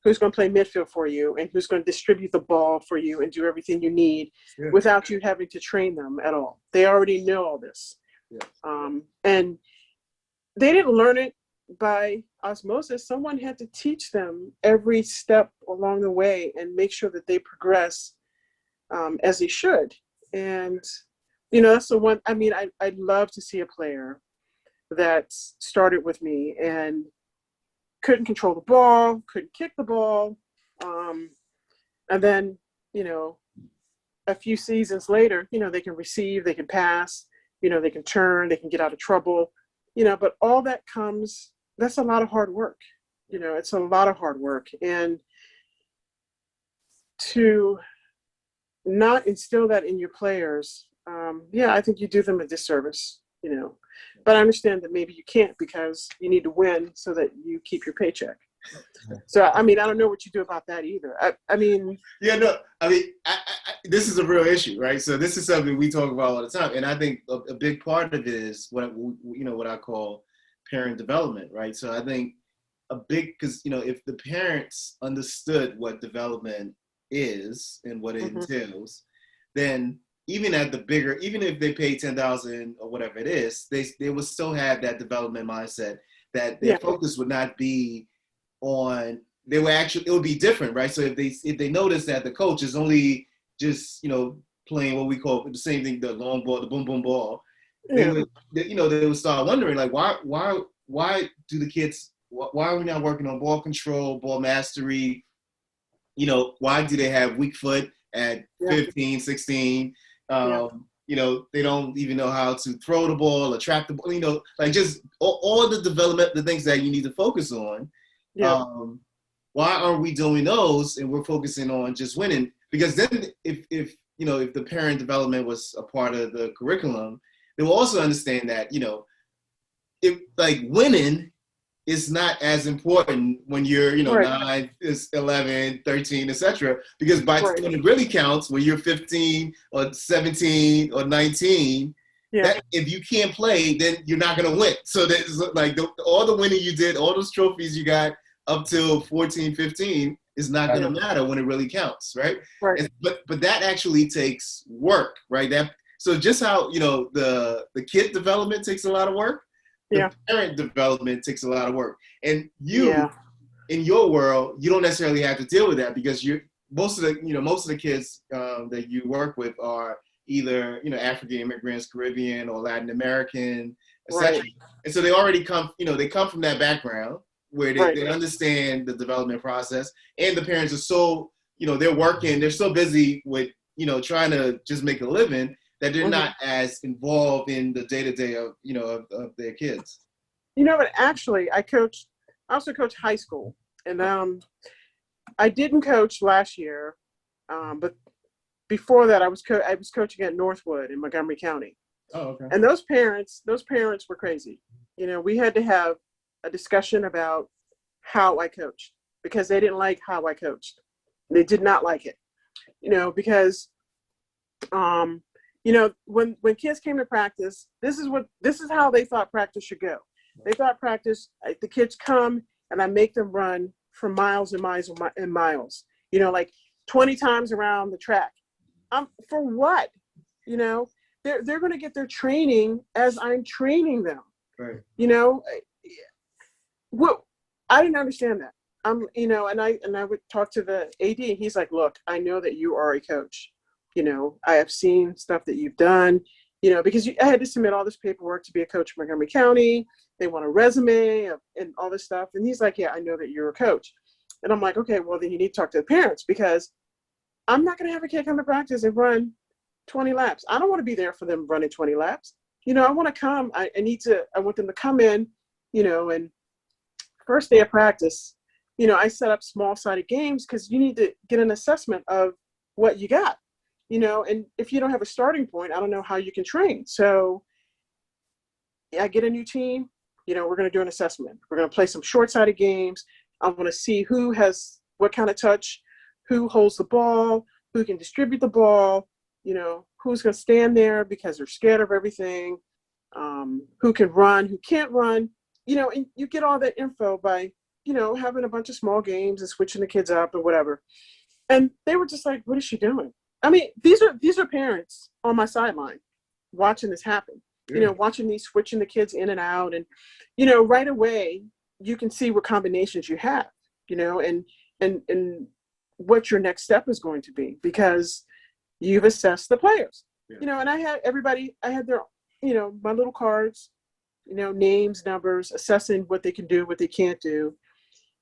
who's going to play midfield for you and who's going to distribute the ball for you and do everything you need without you having to train them at all. They already know all this. Yes. And they didn't learn it by osmosis. Someone had to teach them every step along the way and make sure that they progress as they should. And, that's the one, I'd love to see a player that started with me and couldn't control the ball, couldn't kick the ball, And then, you know, a few seasons later, you know, they can receive, they can pass, you know, they can turn, they can get out of trouble, you know, but all that comes, that's a lot of hard work. You know, it's a lot of hard work. And to not instill that in your players, yeah, I think you do them a disservice, you know. But I understand that maybe you can't because you need to win so that you keep your paycheck. So, I mean, I don't know what you do about that either. I mean. Yeah, no, I mean, this is a real issue, right? So this is something we talk about all the time. And I think a big part of it is what I call parent development, right? So I think because, you know, if the parents understood what development is and what it entails, then even if they pay 10,000 or whatever it is, they will still have that development mindset that their focus would not be on, it would be different, right? So if they notice that the coach is only just, you know, playing what we call the same thing, the long ball, the boom boom ball, they would start wondering, like, why do the kids, why are we not working on ball control, ball mastery? You know, why do they have weak foot at 15, 16? You know, they don't even know how to throw the ball, attract the ball, you know, like just all the development, the things that you need to focus on. Yeah. Why aren't we doing those and we're focusing on just winning? Because then if you know, if the parent development was a part of the curriculum, they will also understand that, you know, if like winning is not as important when you're, you know, 9, 11, 13, etc. Because when it really counts, when you're 15 or 17 or 19, that if you can't play, then you're not going to win. So there's like all the winning you did, all those trophies you got up till 14, 15 is not going to matter when it really counts, right? And, but that actually takes work, right? So just how, you know, the kid development takes a lot of work, the parent development takes a lot of work. And you, in your world, you don't necessarily have to deal with that because most of the kids that you work with are either, you know, African immigrants, Caribbean or Latin American, etc. And so they already come, you know, they come from that background where they understand the development process, and the parents are so, you know, they're so busy with, you know, trying to just make a living that they're not as involved in the day-to-day of, you know, of their kids. You know, but actually I also coach high school, and I didn't coach last year, but before that I was coaching at Northwood in Montgomery County. Oh, okay. And those parents were crazy. You know, we had to have a discussion about how I coached because they didn't like how I coached. They did not like it, you know, because, you know, when kids came to practice, this is how they thought practice should go. They thought the kids come and I make them run for miles and miles and miles, you know, like 20 times around the track. For what? You know, they're going to get their training as I'm training them. Right. You know, well, I didn't understand that. You know, and I would talk to the AD, and he's like, look, I know that you are a coach. You know, I have seen stuff that you've done, you know, because I had to submit all this paperwork to be a coach in Montgomery County. They want a resume and all this stuff. And he's like, yeah, I know that you're a coach. And I'm like, okay, well, then you need to talk to the parents because I'm not going to have a kid come to practice and run 20 laps. I don't want to be there for them running 20 laps. You know, I want to come. I want them to come in, you know, and first day of practice, you know, I set up small-sided games because you need to get an assessment of what you got, you know, and if you don't have a starting point, I don't know how you can train. So I get a new team, you know, we're going to do an assessment. We're going to play some short-sided games. I want to see who has what kind of touch, who holds the ball, who can distribute the ball, you know, who's going to stand there because they're scared of everything, who can run, who can't run, you know, and you get all that info by, you know, having a bunch of small games and switching the kids up or whatever. And they were just like, what is she doing? I mean, these are parents on my sideline watching this happen, you know, watching these switching the kids in and out. And, you know, right away, you can see what combinations you have, you know, and what your next step is going to be because you've assessed the players, you know, and I had their, you know, my little cards, you know, names, numbers, assessing what they can do, what they can't do,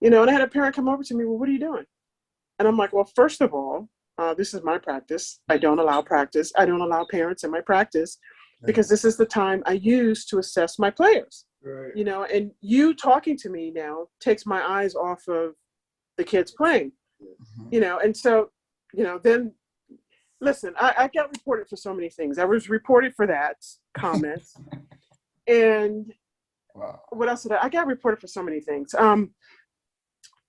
you know, and I had a parent come over to me, well, what are you doing? And I'm like, well, first of all, this is my practice. I don't allow practice. I don't allow parents in my practice because this is the time I use to assess my players. Right. You know, and you talking to me now takes my eyes off of the kids playing, you know, and so, you know, then listen, I got reported for so many things. I was reported for that comment. And Wow. what else did I got reported for so many things.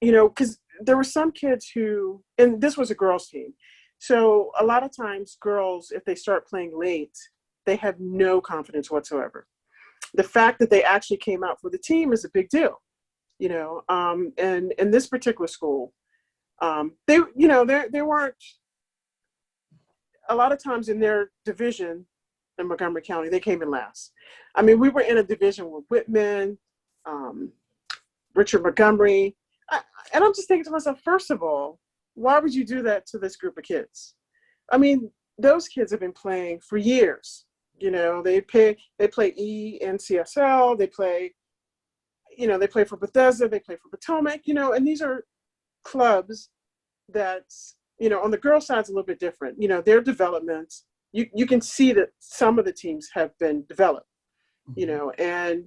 You know, because there were some kids who, and this was a girls' team. So a lot of times girls, if they start playing late, they have no confidence whatsoever. The fact that they actually came out for the team is a big deal, you know. And in this particular school, they, you know, they weren't, a lot of times in their division in Montgomery County, they came in last. I mean, we were in a division with Whitman, Richard Montgomery. And I'm just thinking to myself, first of all, why would you do that to this group of kids? I mean, those kids have been playing for years. You know, they play ENCSL, they play, you know, they play for Bethesda, they play for Potomac, you know, and these are clubs that, you know, on the girls' side, it's a little bit different. You know, their development, you can see that some of the teams have been developed, you know, and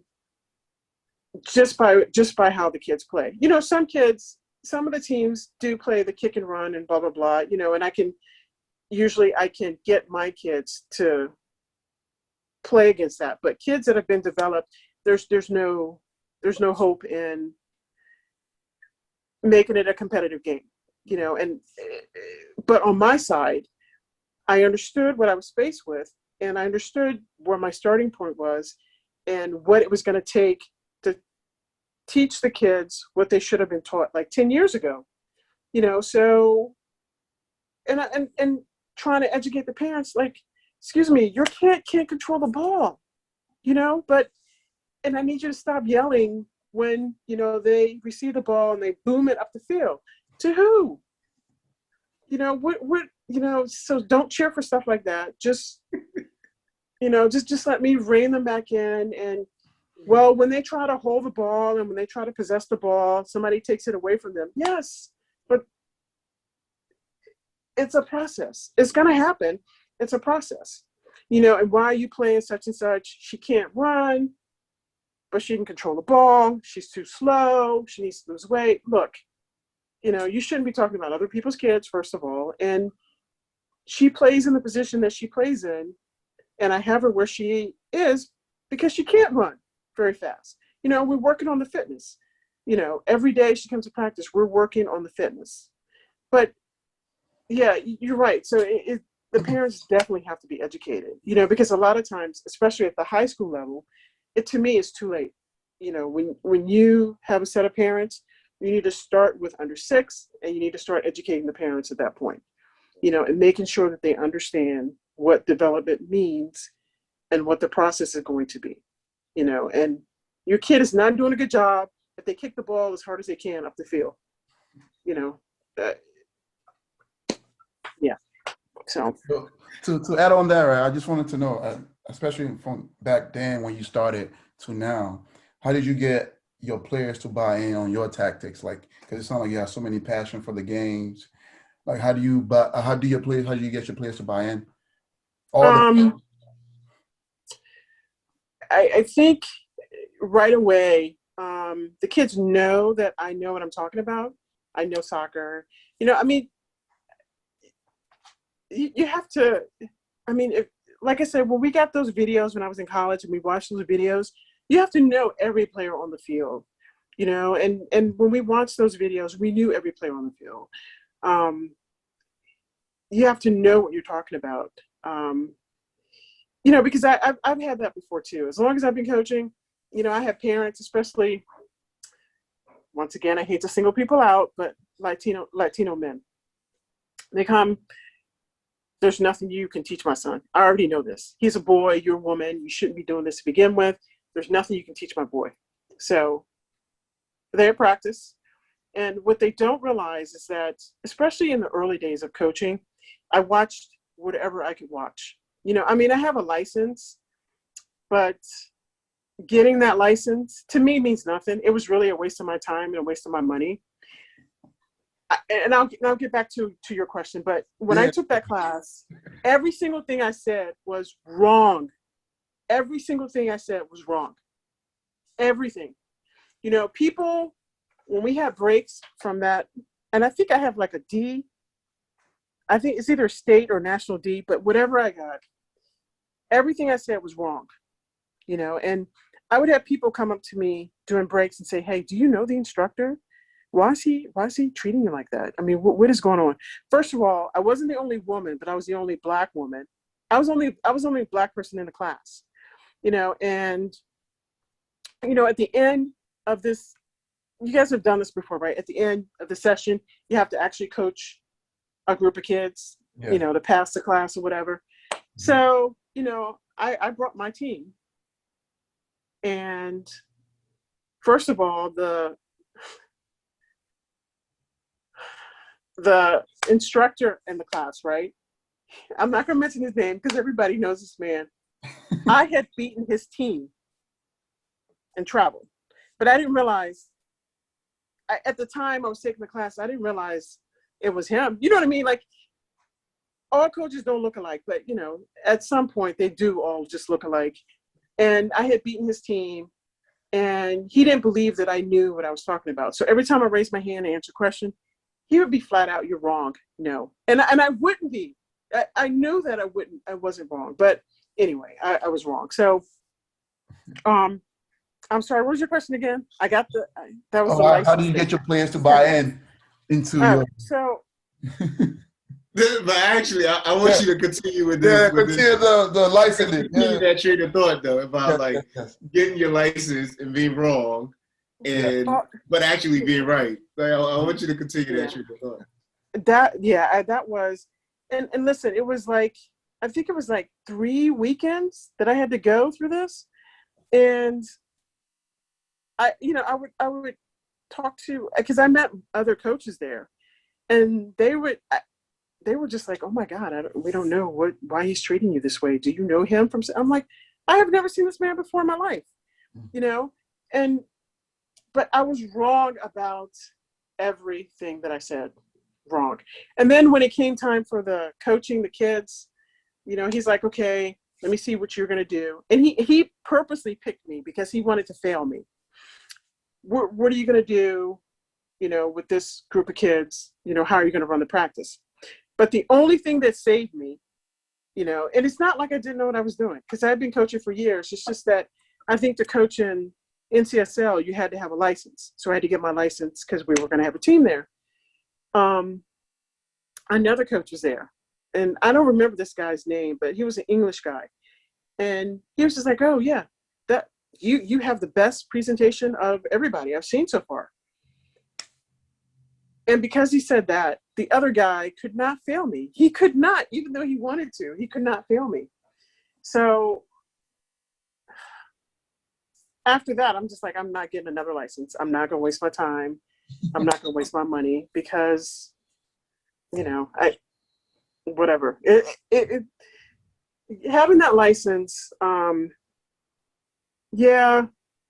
just by how the kids play. You know, some of the teams do play the kick and run and blah, blah, blah, you know, and I can get my kids to play against that. But kids that have been developed, there's no hope in making it a competitive game, you know. And but on my side, I understood what I was faced with, and I understood where my starting point was and what it was going to take to teach the kids what they should have been taught like 10 years ago, you know. So and trying to educate the parents, like, excuse me, your kid can't control the ball, you know, and I need you to stop yelling when, you know, they receive the ball and they boom it up the field. To who? You know, what, you know, so don't cheer for stuff like that. Just, you know, just let me rein them back in. And, well, when they try to hold the ball and when they try to possess the ball, somebody takes it away from them. Yes, but it's a process. It's going to happen. It's a process, you know. And why are you playing such and such? She can't run, but she can control the ball. She's too slow. She needs to lose weight. Look, you know, you shouldn't be talking about other people's kids, first of all. And she plays in the position that she plays in. And I have her where she is because she can't run very fast. You know, we're working on the fitness. You know, every day she comes to practice, we're working on the fitness. But yeah, you're right. So the parents definitely have to be educated, you know, because a lot of times, especially at the high school level, to me, it's too late. You know, when you have a set of parents, you need to start with under 6 and you need to start educating the parents at that point, you know, and making sure that they understand what development means and what the process is going to be, you know. And your kid is not doing a good job if they kick the ball as hard as they can up the field, you know. Yeah. So to add on that, right, I just wanted to know, especially from back then when you started to now, how did you get your players to buy in on your tactics? Like, because it sounds like you have so many passion for the games. Like, how do you get your players to buy in? I think right away, the kids know that I know what I'm talking about. I know soccer. You know, I mean, you have to, I mean, like I said, when we got those videos when I was in college and we watched those videos, you have to know every player on the field, you know, and when we watched those videos, we knew every player on the field. You have to know what you're talking about, you know, because I've had that before too. As long as I've been coaching, you know, I have parents, especially, once again, I hate to single people out, but Latino men. They come, there's nothing you can teach my son. I already know this. He's a boy, you're a woman, you shouldn't be doing this to begin with. There's nothing you can teach my boy. So they practice. And what they don't realize is that, especially in the early days of coaching, I watched whatever I could watch. You know, I mean, I have a license, but getting that license to me means nothing. It was really a waste of my time and a waste of my money. and I'll get back to your question, but when I took that class, every single thing I said was wrong. Every single thing I said was wrong. Everything. You know, people, when we have breaks from that, and I think I have like a D, I think it's either state or national D, but whatever I got, everything I said was wrong, you know, and I would have people come up to me during breaks and say, hey, do you know the instructor? Why is he treating you like that? I mean, what is going on? First of all, I wasn't the only woman, but I was the only Black woman. I was only a Black person in the class, you know, and, you know, at the end of this, you guys have done this before, right? At the end of the session, you have to actually coach a group of kids, you know, to pass the class or whatever. So, you know, I brought my team. And first of all, the instructor in the class, right? I'm not going to mention his name because everybody knows this man. I had beaten his team in travel, but I didn't realize, at the time I was taking the class, I didn't realize it was him. You know what I mean? Like, all coaches don't look alike, but, you know, at some point they do all just look alike. And I had beaten his team, and he didn't believe that I knew what I was talking about. So every time I raised my hand and answered a question, he would be flat out, you're wrong. No. And I wouldn't be. I knew that I wasn't wrong. But anyway, I was wrong. So I'm sorry, what was your question again? I got that was the license. How do you get your players to buy in into your so But actually, I want you to continue with this. Yeah, continue the licensing. Continue that train of thought though about getting your license and being wrong, and but actually being right. Like, I want you to continue that train of thought. That was, and listen, it was like, I think it was like 3 weekends that I had to go through this, and I would talk to, because I met other coaches there, and they were just like, oh my God, we don't know why he's treating you this way. Do you know him from? I'm like, I have never seen this man before in my life, you know? But I was wrong about everything that I said, wrong. And then when it came time for the coaching the kids, you know, he's like, okay, let me see what you're going to do. And he purposely picked me because he wanted to fail me. What are you going to do, you know, with this group of kids? You know, how are you going to run the practice? But the only thing that saved me, you know, and it's not like I didn't know what I was doing because I've been coaching for years. It's just that I think to coach in NCSL, you had to have a license. So I had to get my license because we were going to have a team there. Another coach was there. And I don't remember this guy's name, but he was an English guy. And he was just like, oh, yeah, that you have the best presentation of everybody I've seen so far. And because he said that, the other guy could not fail me. He could not, even though he wanted to, he could not fail me. So after that, I'm just like, I'm not getting another license. I'm not going to waste my time. I'm not going to waste my money because, you know, whatever. Having that license,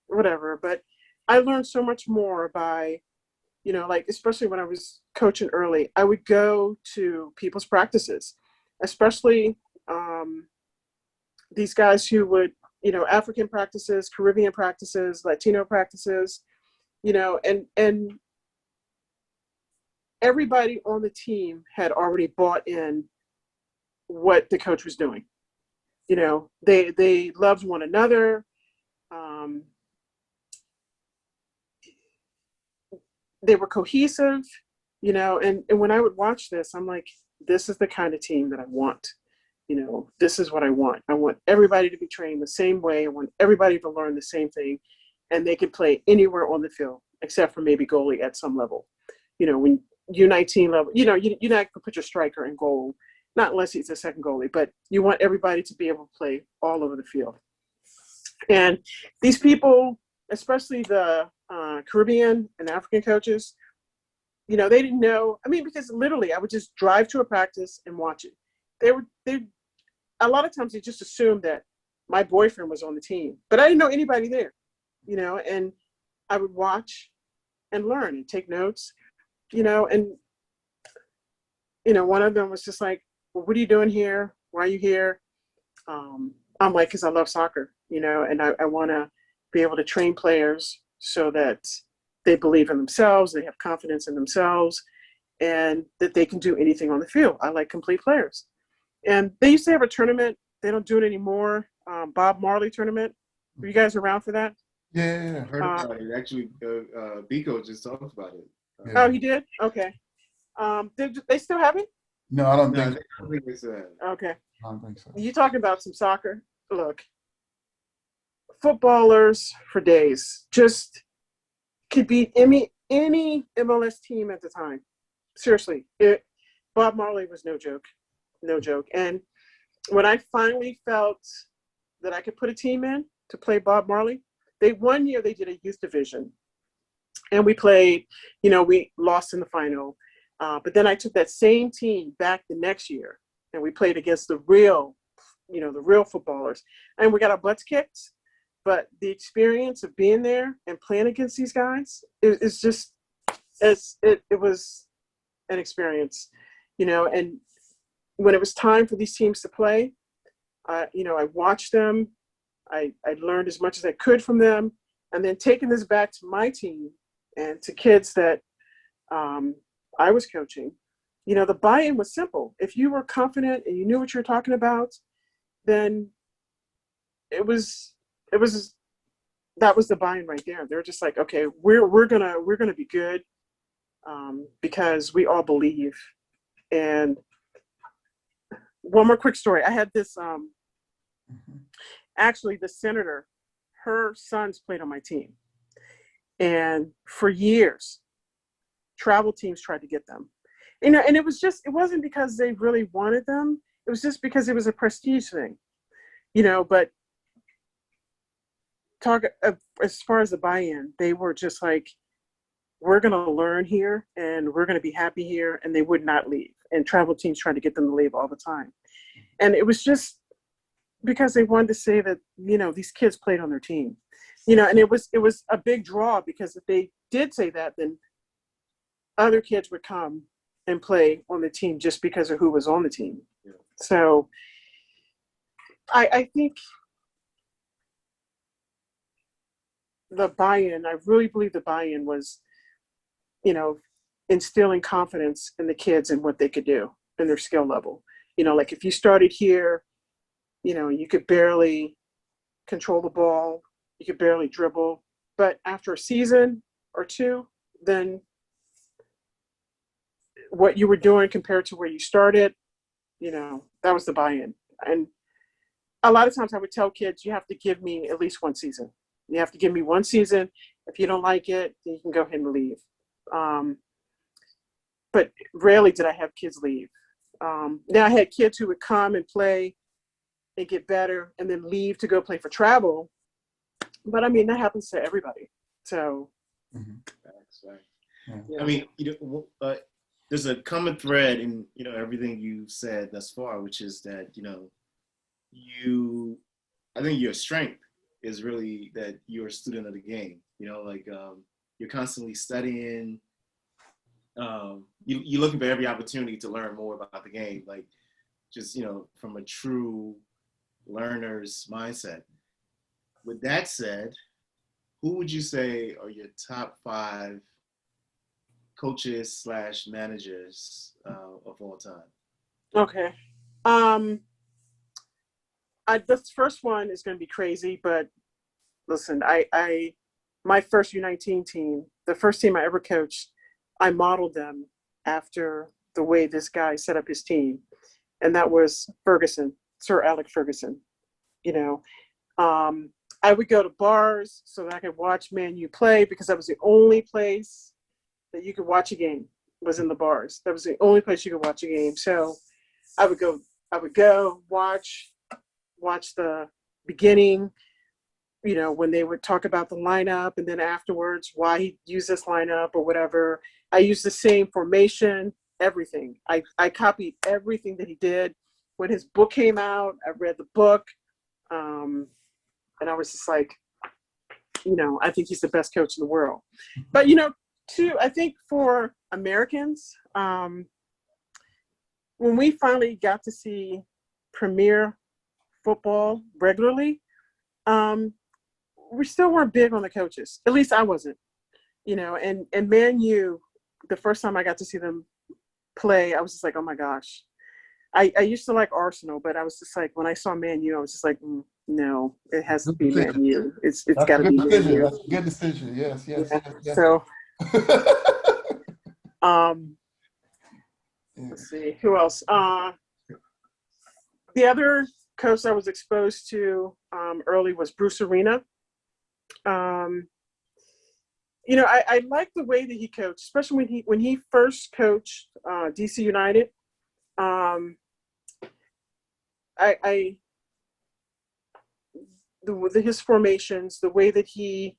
whatever. But I learned so much more by, you know, like, especially when I was coaching early, I would go to people's practices, especially these guys who would, you know, African practices, Caribbean practices, Latino practices, you know, and everybody on the team had already bought in what the coach was doing. You know, they loved one another. They were cohesive, you know, and when I would watch this, I'm like, this is the kind of team that I want. You know, this is what I want. I want everybody to be trained the same way. I want everybody to learn the same thing, and they can play anywhere on the field, except for maybe goalie at some level. You know, when U19 level, you know, you're not going to put your striker in goal, not unless he's a second goalie, but you want everybody to be able to play all over the field. And these people, especially the Caribbean and African coaches, you know, they didn't know. I mean, because literally I would just drive to a practice and watch it. They a lot of times they just assumed that my boyfriend was on the team, but I didn't know anybody there, you know, and I would watch and learn and take notes, you know, and one of them was just like, well, what are you doing here? Why are you here? I'm like, because I love soccer, and I want to be able to train players so that they believe in themselves, they have confidence in themselves, and that they can do anything on the field. I like complete players. And they used to have a tournament. They don't do it anymore. Bob Marley tournament. Were you guys around for that? Yeah. I heard about it. Actually, Biko just talked about it. Oh, he did? Okay. Did they still have it? No, I don't No, I think don't think it's that. Okay. I don't think so. You talking about some soccer? Look, footballers for days just could beat any MLS team at the time. Seriously, Bob Marley was no joke, no joke. And when I finally felt that I could put a team in to play Bob Marley, one year they did a youth division, and we played. We lost in the final, but then I took that same team back the next year, and we played against the real footballers, and we got our butts kicked. But the experience of being there and playing against these guys is just it was an experience, and when it was time for these teams to play, I watched them. I learned as much as I could from them, and then taking this back to my team and to kids that I was coaching, the buy-in was simple. If you were confident and you knew what you were talking about, then it was that was the buy-in right there. They're just like, okay, we're gonna be good because we all believe. And one more quick story. I had this actually the senator, her sons played on my team, and for years travel teams tried to get them, and it wasn't because they really wanted them. It was just because it was a prestige thing, but as far as the buy-in, they were just like, we're going to learn here and we're going to be happy here, and they would not leave, and travel teams tried to get them to leave all the time. And it was just because they wanted to say that, these kids played on their team, and it was a big draw, because if they did say that, then other kids would come and play on the team just because of who was on the team. Yeah. So I think the buy-in, I really believe the buy-in was, instilling confidence in the kids and what they could do and their skill level. Like if you started here, you could barely control the ball, you could barely dribble, but after a season or two, then what you were doing compared to where you started, that was the buy-in. And a lot of times I would tell kids, you have to give me at least one season. You have to give me one season. If you don't like it, then you can go ahead and leave. But rarely did I have kids leave. Now I had kids who would come and play and get better and then leave to go play for travel. But I mean, that happens to everybody. So. Right. Yeah. I mean, there's a common thread in, everything you've said thus far, which is that, I think your strength is really that you're a student of the game, you're constantly studying, you're looking for every opportunity to learn more about the game, like just, from a true learner's mindset. With that said, who would you say are your top 5 coaches / managers of all time? Okay. This first one is going to be crazy, but listen, my first U19 team, the first team I ever coached, I modeled them after the way this guy set up his team, and that was Ferguson, Sir Alex Ferguson. I would go to bars so that I could watch Man U play, because that was the only place that you could watch a game, was in the bars. That was the only place you could watch a game. So I would go watch the beginning, when they would talk about the lineup, and then afterwards why he used this lineup or whatever. I used the same formation, everything. I copied everything that he did. When his book came out, I read the book, and I was just like, I think he's the best coach in the world. But I think for Americans, when we finally got to see premier football regularly, we still weren't big on the coaches. At least I wasn't, and Man U, the first time I got to see them play, I was just like, oh my gosh. I used to like Arsenal, but I was just like, when I saw Man U, I was just like, no, it has to Good be decision. Man U. It's That's got a to good be Man decision. U. That's a good decision. Yes, yes, Yeah. yes, yes. So, let's see, who else? The other coach I was exposed to early was Bruce Arena. I liked the way that he coached, especially when he first coached DC United. I his formations, the way that he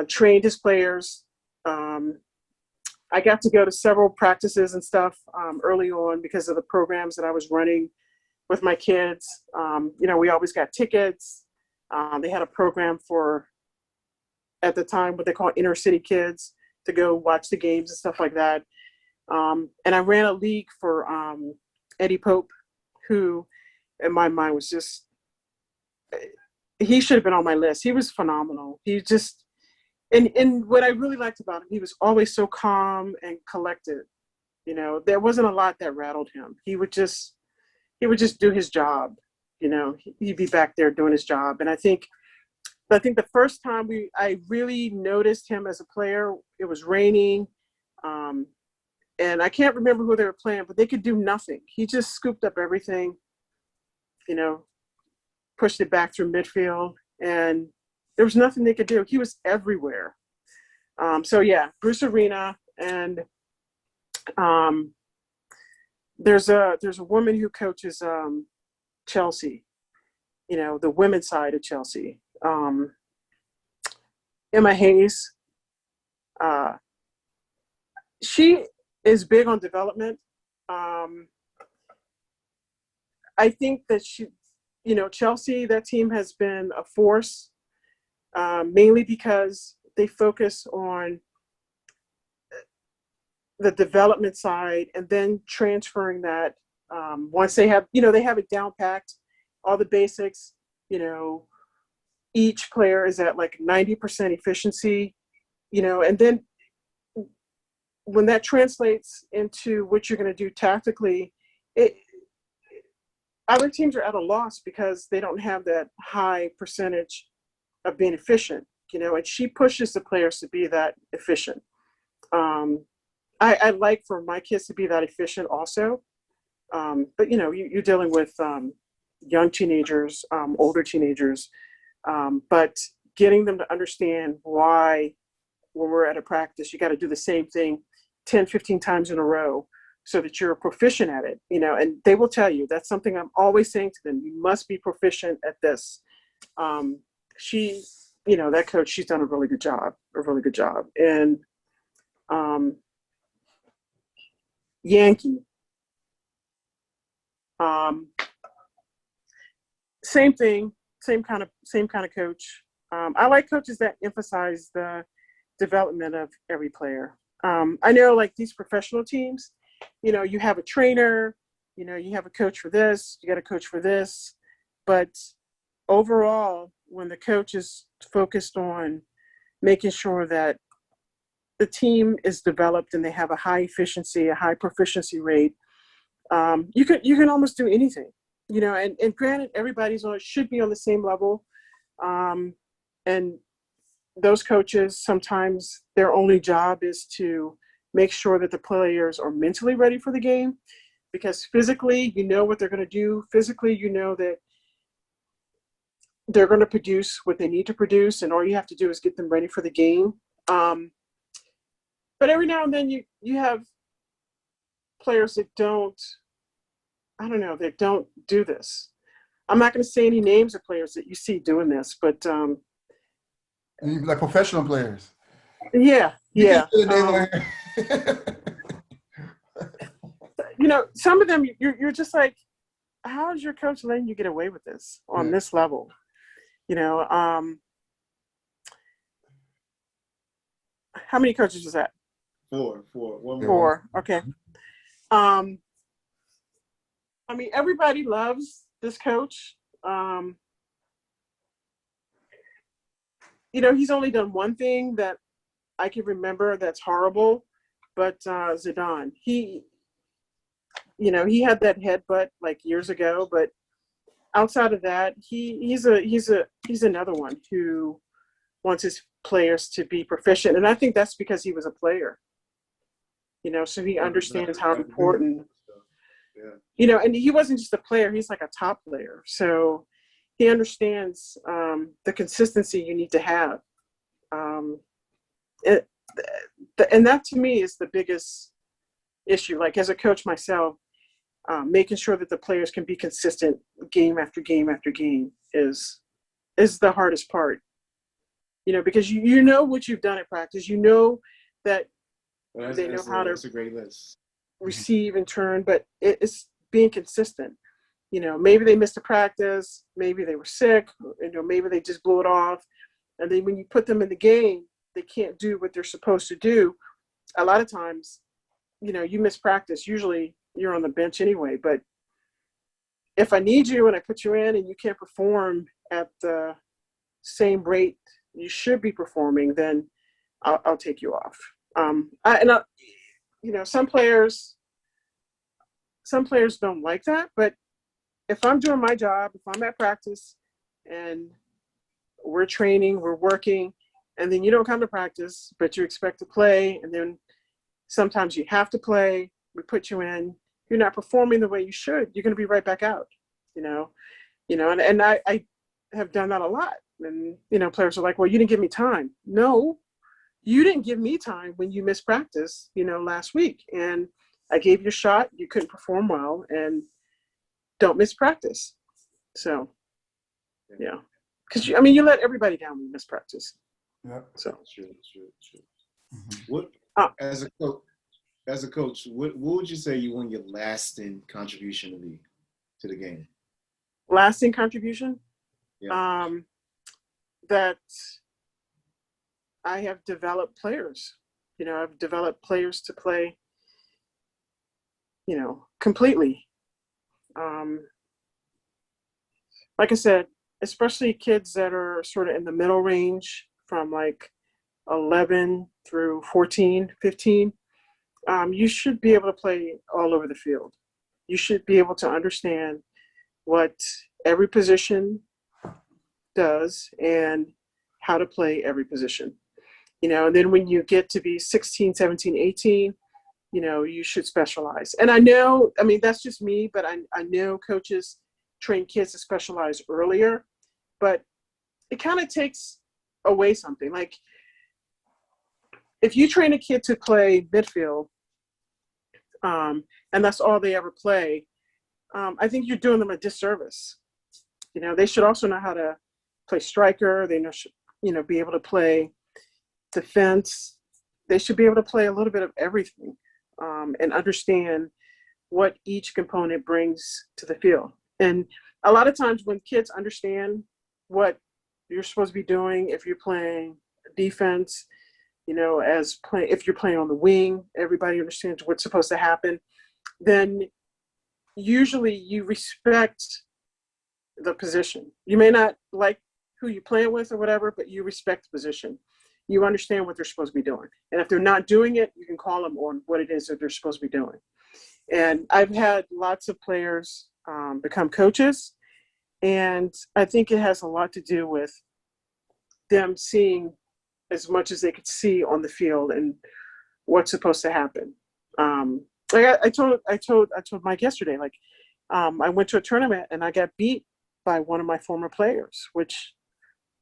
trained his players. I got to go to several practices and stuff early on because of the programs that I was running with my kids. We always got tickets. They had a program for, at the time, what they call inner city kids to go watch the games and stuff like that. And I ran a league for Eddie Pope, who in my mind was just, he should have been on my list. He was phenomenal. He just, and what I really liked about him, he was always so calm and collected. There wasn't a lot that rattled him. He would just do his job. He'd be back there doing his job. And I think the first time I really noticed him as a player, it was raining. And I can't remember who they were playing, but they could do nothing. He just scooped up everything, pushed it back through midfield, and there was nothing they could do. He was everywhere. So yeah, Bruce Arena, and there's a woman who coaches Chelsea, the women's side of Chelsea. Emma Hayes. She is big on development. I think that Chelsea, that team has been a force, mainly because they focus on the development side and then transferring that once they have it down packed, all the basics, each player is at like 90% efficiency, and then when that translates into what you're going to do tactically, other teams are at a loss because they don't have that high percentage of being efficient, and she pushes the players to be that efficient. I like for my kids to be that efficient also. But you're dealing with young teenagers, older teenagers, but getting them to understand why when we're at a practice, you got to do the same thing 10, 15 times in a row so that you're proficient at it, and they will tell you. That's something I'm always saying to them. You must be proficient at this. That coach, she's done a really good job. And Yankee, same thing, same kind of coach. I like coaches that emphasize the development of every player. I know, like these professional teams, you have a trainer, you have a coach for this, you got a coach for this, but overall, when the coach is focused on making sure that the team is developed and they have a high efficiency, a high proficiency rate, you can almost do anything, and granted, should be on the same level. And those coaches, sometimes their only job is to make sure that the players are mentally ready for the game, because physically, what they're going to do. Physically, that they're going to produce what they need to produce, and all you have to do is get them ready for the game. But every now and then you have players that don't do this. I'm not going to say any names of players that you see doing this, but like professional players. Yeah. Some of them you're just like, how is your coach letting you get away with this on this level? How many coaches was that? Four. One more. Four. Okay. I mean, everybody loves this coach. He's only done one thing that I can remember that's horrible, but Zidane, he had that headbutt like years ago, but outside of that, he's another one who wants his players to be proficient, and I think that's because he was a player. So he understands how important. Yeah. And he wasn't just a player; he's like a top player. So he understands the consistency you need to have. And that to me is the biggest issue. Like as a coach myself, making sure that the players can be consistent game after game after game is the hardest part. Because you know what you've done at practice. You know that they know how to. That's a great list. Receive and turn, but it's being consistent. Maybe they missed a practice, maybe they were sick, maybe they just blew it off, and then when you put them in the game, they can't do what they're supposed to do. A lot of times, you miss practice. Usually, you're on the bench anyway. But if I need you and I put you in and you can't perform at the same rate you should be performing, then I'll take you off. Some players don't like that, but if I'm doing my job, if I'm at practice and we're training, we're working, and then you don't come to practice, but you expect to play, and then sometimes you have to play, we put you in, you're not performing the way you should, you're going to be right back out, and I have done that a lot. And, players are like, well, you didn't give me time. No, you didn't give me time when you missed practice, last week. And I gave you a shot. You couldn't perform well, and don't miss practice. So, yeah. Because, you let everybody down when you miss practice. Yeah. So true. Mm-hmm. What, as a coach, what would you say you want your lasting contribution to be to the game? Lasting contribution? Yeah. That I have developed players. I've developed players to play, completely. Like I said, especially kids that are sort of in the middle range from like 11 through 14, 15, you should be able to play all over the field. You should be able to understand what every position does and how to play every position. And then when you get to be 16, 17, 18, you should specialize. And I know, that's just me, but I know coaches train kids to specialize earlier, but it kind of takes away something. Like if you train a kid to play midfield, and that's all they ever play, I think you're doing them a disservice. They should also know how to play striker. They should be able to play defense. They should be able to play a little bit of everything, and understand what each component brings to the field. And a lot of times when kids understand what you're supposed to be doing, if you're playing defense, if you're playing on the wing, everybody understands what's supposed to happen, then usually you respect the position. You may not like who you're playing with or whatever, but you respect the position. You understand what they're supposed to be doing. And if they're not doing it, you can call them on what it is that they're supposed to be doing. And I've had lots of players become coaches, and I think it has a lot to do with them seeing as much as they could see on the field and what's supposed to happen. Like I told Mike yesterday, like I went to a tournament and I got beat by one of my former players, which,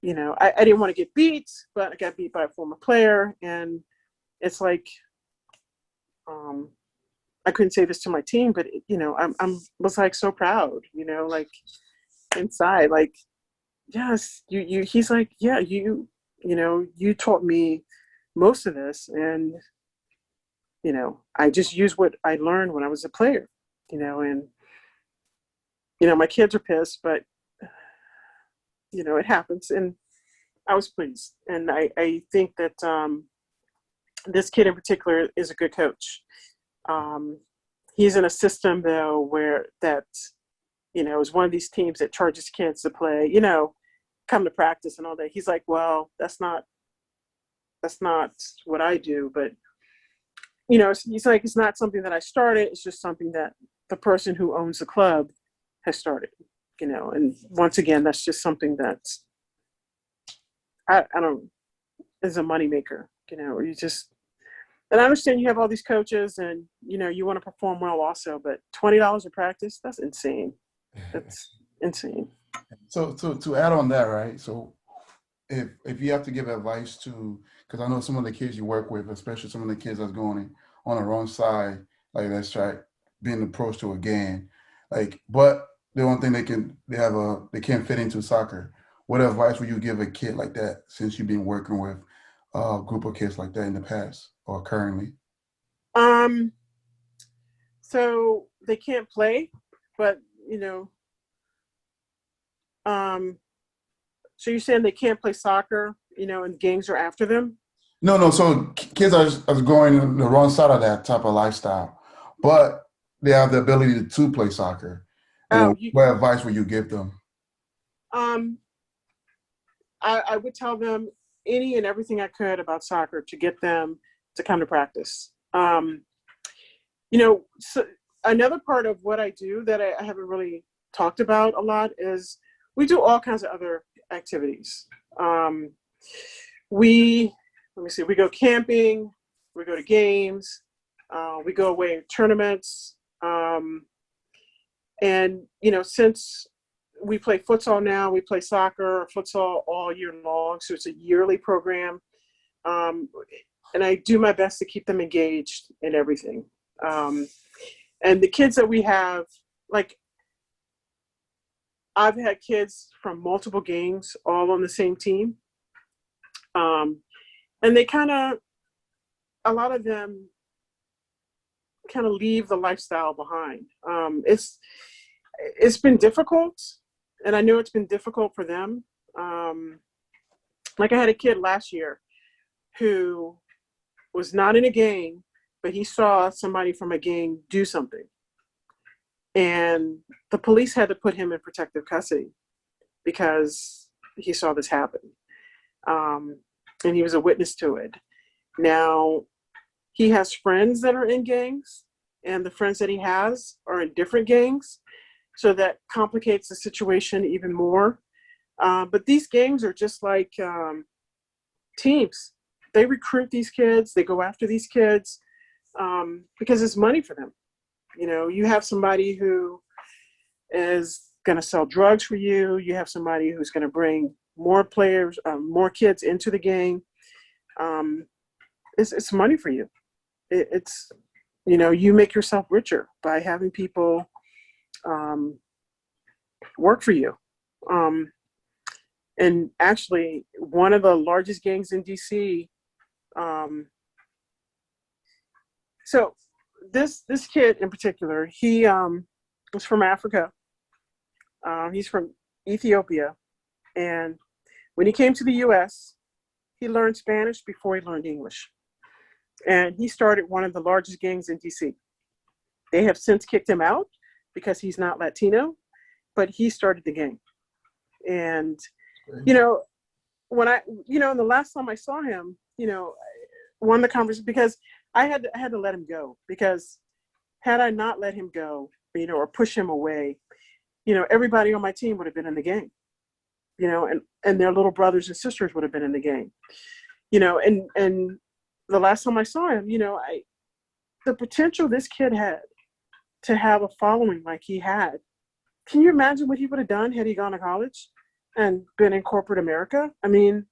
I didn't want to get beat, but I got beat by a former player. And it's like, I couldn't say this to my team, but I'm was like so proud, like inside, like, yes, he's like, yeah, you taught me most of this. And, I just use what I learned when I was a player, and, my kids are pissed, but, it happens. And I was pleased. And I think that this kid in particular is a good coach. he's in a system though where that, is one of these teams that charges kids to play, come to practice and all that. He's like, well, that's not what I do. But, he's like, it's not something that I started. It's just something that the person who owns the club has started, and once again, that's just something that's, I don't, is a moneymaker, you just, and I understand you have all these coaches and, you want to perform well also, but $20 a practice, that's insane. That's insane. So to add on that, right? So if you have to give advice to, because I know some of the kids you work with, especially some of the kids that's going on the wrong side, like let's try being approached to a game, but the one thing they can't fit into soccer. What advice would you give a kid like that since you've been working with a group of kids like that in the past or currently? So they can't play, but so you're saying they can't play soccer, and gangs are after them? No. So kids are going on the wrong side of that type of lifestyle, but they have the ability to play soccer. What advice would you give them? I would tell them any and everything I could about soccer to get them to come to practice. So another part of what I do that I haven't really talked about a lot is we do all kinds of other activities. We go camping, we go to games, we go away to tournaments. And, since we play futsal now, we play soccer or futsal all year long. So it's a yearly program. And I do my best to keep them engaged in everything. And the kids that we have, I've had kids from multiple gangs all on the same team. And they a lot of them kind of leave the lifestyle behind. It's been difficult, and I know it's been difficult for them. I had a kid last year who was not in a gang, but he saw somebody from a gang do something. And the police had to put him in protective custody because he saw this happen. And he was a witness to it. Now, he has friends that are in gangs, and the friends that he has are in different gangs. So that complicates the situation even more. But these gangs are just like teams. They recruit these kids. They go after these kids because it's money for them. You have somebody who is going to sell drugs for you. You have somebody who's going to bring more players, more kids into the gang. It's money for you. It's you make yourself richer by having people work for you. And actually, one of the largest gangs in DC. So this kid in particular, he was from Africa. He's from Ethiopia, and when he came to the U.S., he learned Spanish before he learned English, and he started one of the largest gangs in DC. They have since kicked him out because he's not Latino, but he started the gang. And when and the last time I saw him, one of the conversations, because I had to let him go, because had I not let him go, or push him away, everybody on my team would have been in the gang, and their little brothers and sisters would have been in the gang, and the last time I saw him, the potential this kid had to have a following like he had. Can you imagine what he would have done had he gone to college and been in corporate America? I mean,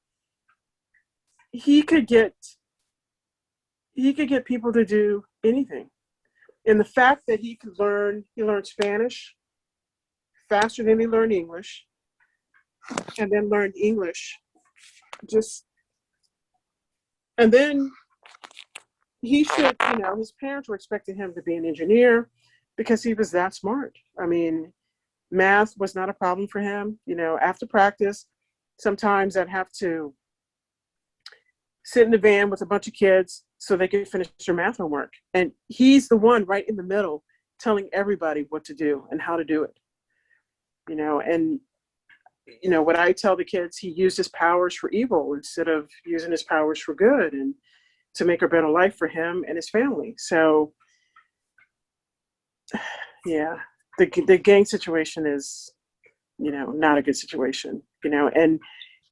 he could get people to do anything. And the fact that he learned Spanish faster than he learned English, and then learned English, and then he should, his parents were expecting him to be an engineer because he was that smart. I mean, math was not a problem for him. After practice, sometimes I'd have to sit in the van with a bunch of kids so they could finish their math homework. And he's the one right in the middle telling everybody what to do and how to do it. And what I tell the kids, he used his powers for evil instead of using his powers for good and to make a better life for him and his family. So, yeah, the gang situation is, not a good situation, and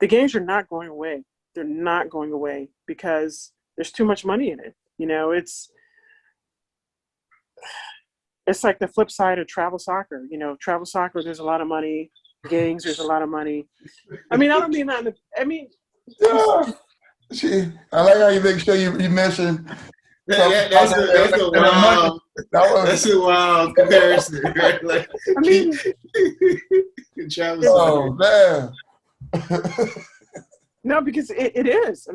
the gangs are not going away. They're not going away because there's too much money in it. It's like the flip side of travel soccer. Travel soccer, there's a lot of money. Gangs, there's a lot of money. I don't mean that. Yeah. I like how you make sure you mention. That's a wild comparison. Right? Like, travel soccer. Man. No, because it is.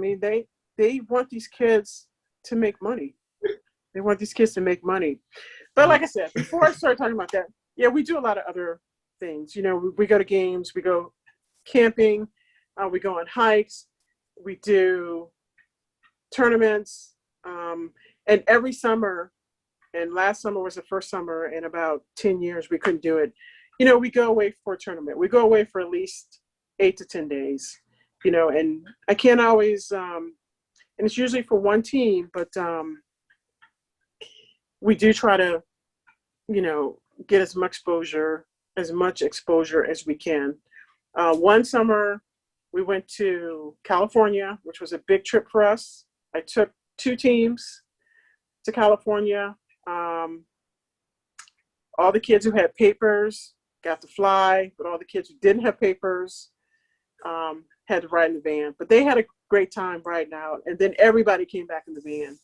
They want these kids to make money. They want these kids to make money. But like I said, before I start talking about that, yeah, we do a lot of other things. We go to games, we go camping, we go on hikes, we do tournaments, and every summer, and last summer was the first summer in about 10 years we couldn't do it. We go away for a tournament. We go away for at least 8 to 10 days, and I can't always, and it's usually for one team, but we do try to, get as much exposure as we can. One summer we went to California, which was a big trip for us. I took 2 teams to California. All the kids who had papers got to fly, but all the kids who didn't have papers had to ride in the van. But they had a great time riding out, and then everybody came back in the van.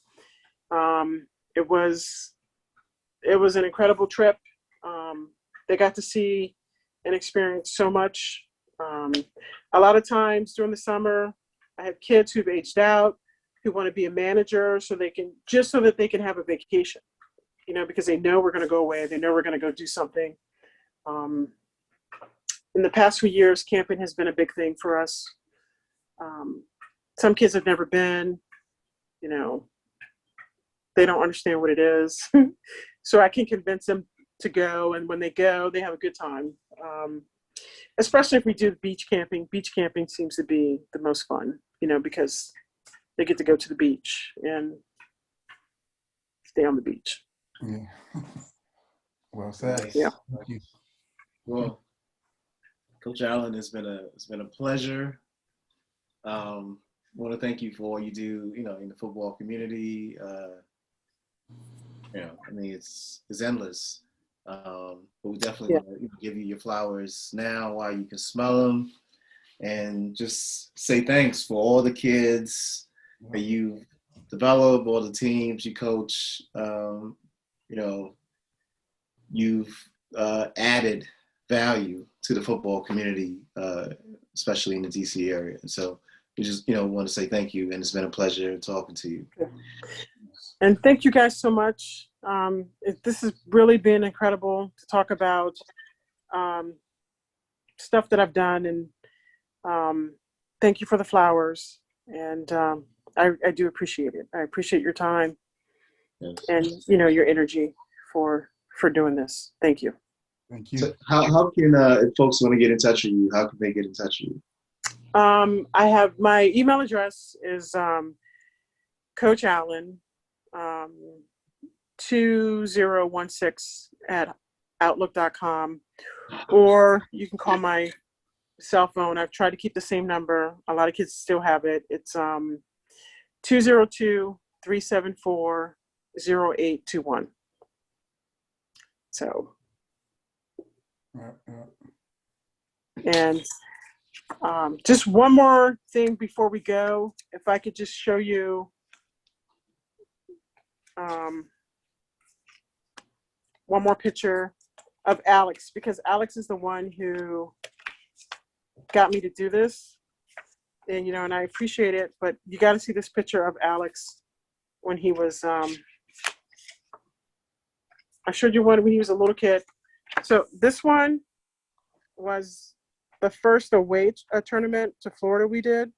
It was an incredible trip. They got to see and experience so much. A lot of times during the summer, I have kids who've aged out, who want to be a manager so that they can have a vacation, because they know we're going to go away. They know we're going to go do something. In the past few years, camping has been a big thing for us. Some kids have never been, they don't understand what it is. So I can convince them to go. And when they go, they have a good time. Especially if we do beach camping. Beach camping seems to be the most fun, because they get to go to the beach and stay on the beach. Yeah. Well said. Yeah. Thank you. Well, Coach Allen, it's been a pleasure. I want to thank you for all you do, in the football community. It's endless. But we definitely want to give you your flowers now while you can smell them, and just say thanks for all the kids that you develop, all the teams you coach. You've added value to the football community, especially in the DC area. And so we just, want to say thank you, and it's been a pleasure talking to you. And thank you guys so much. This has really been incredible to talk about stuff that I've done, and thank you for the flowers. And I do appreciate it. I appreciate your time and your energy for doing this. Thank you. Thank you. So how can if folks want to get in touch with you, how can they get in touch with you? I have my email address is Coach Allen 2016 at outlook.com, or you can call my cell phone. I've tried to keep the same number. A lot of kids still have it. It's 202-374-0821. So, and just one more thing before we go, if I could just show you one more picture of Alex, because Alex is the one who got me to do this, and and I appreciate it, but you got to see this picture of Alex when he was I showed you one when he was a little kid. So this one was the first away tournament to Florida we did.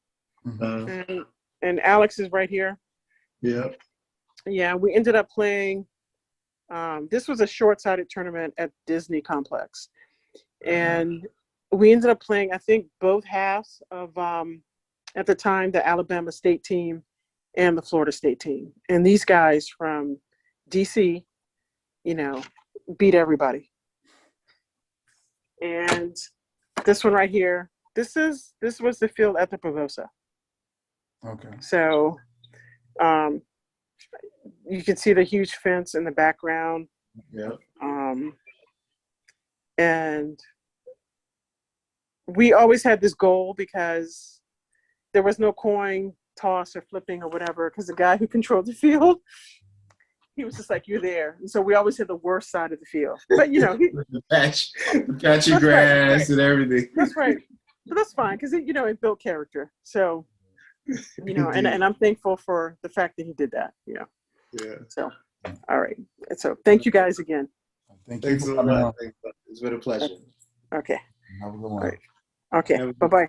And Alex is right here. Yeah. Yeah, we ended up playing This was a short-sided tournament at Disney Complex. And we ended up playing, I think, both halves of, at the time, the Alabama State team and the Florida State team. And these guys from DC, you know, beat everybody. And this one right here, this was the field at the Pravosa. Okay. So you can see the huge fence in the background. Yeah. And we always had this goal because there was no coin toss or flipping or whatever, because the guy who controlled the field, he was just like, you're there. And so we always had the worst side of the field. But, you know, the patchy grass and everything. That's right. But that's fine because, you know, it built character. So, you know, and I'm thankful for the fact that he did that, you know. Yeah. So, all right. So thank you guys again. Thanks a lot. It's been a pleasure. Okay. Have a good one. All right. Okay. Bye-bye.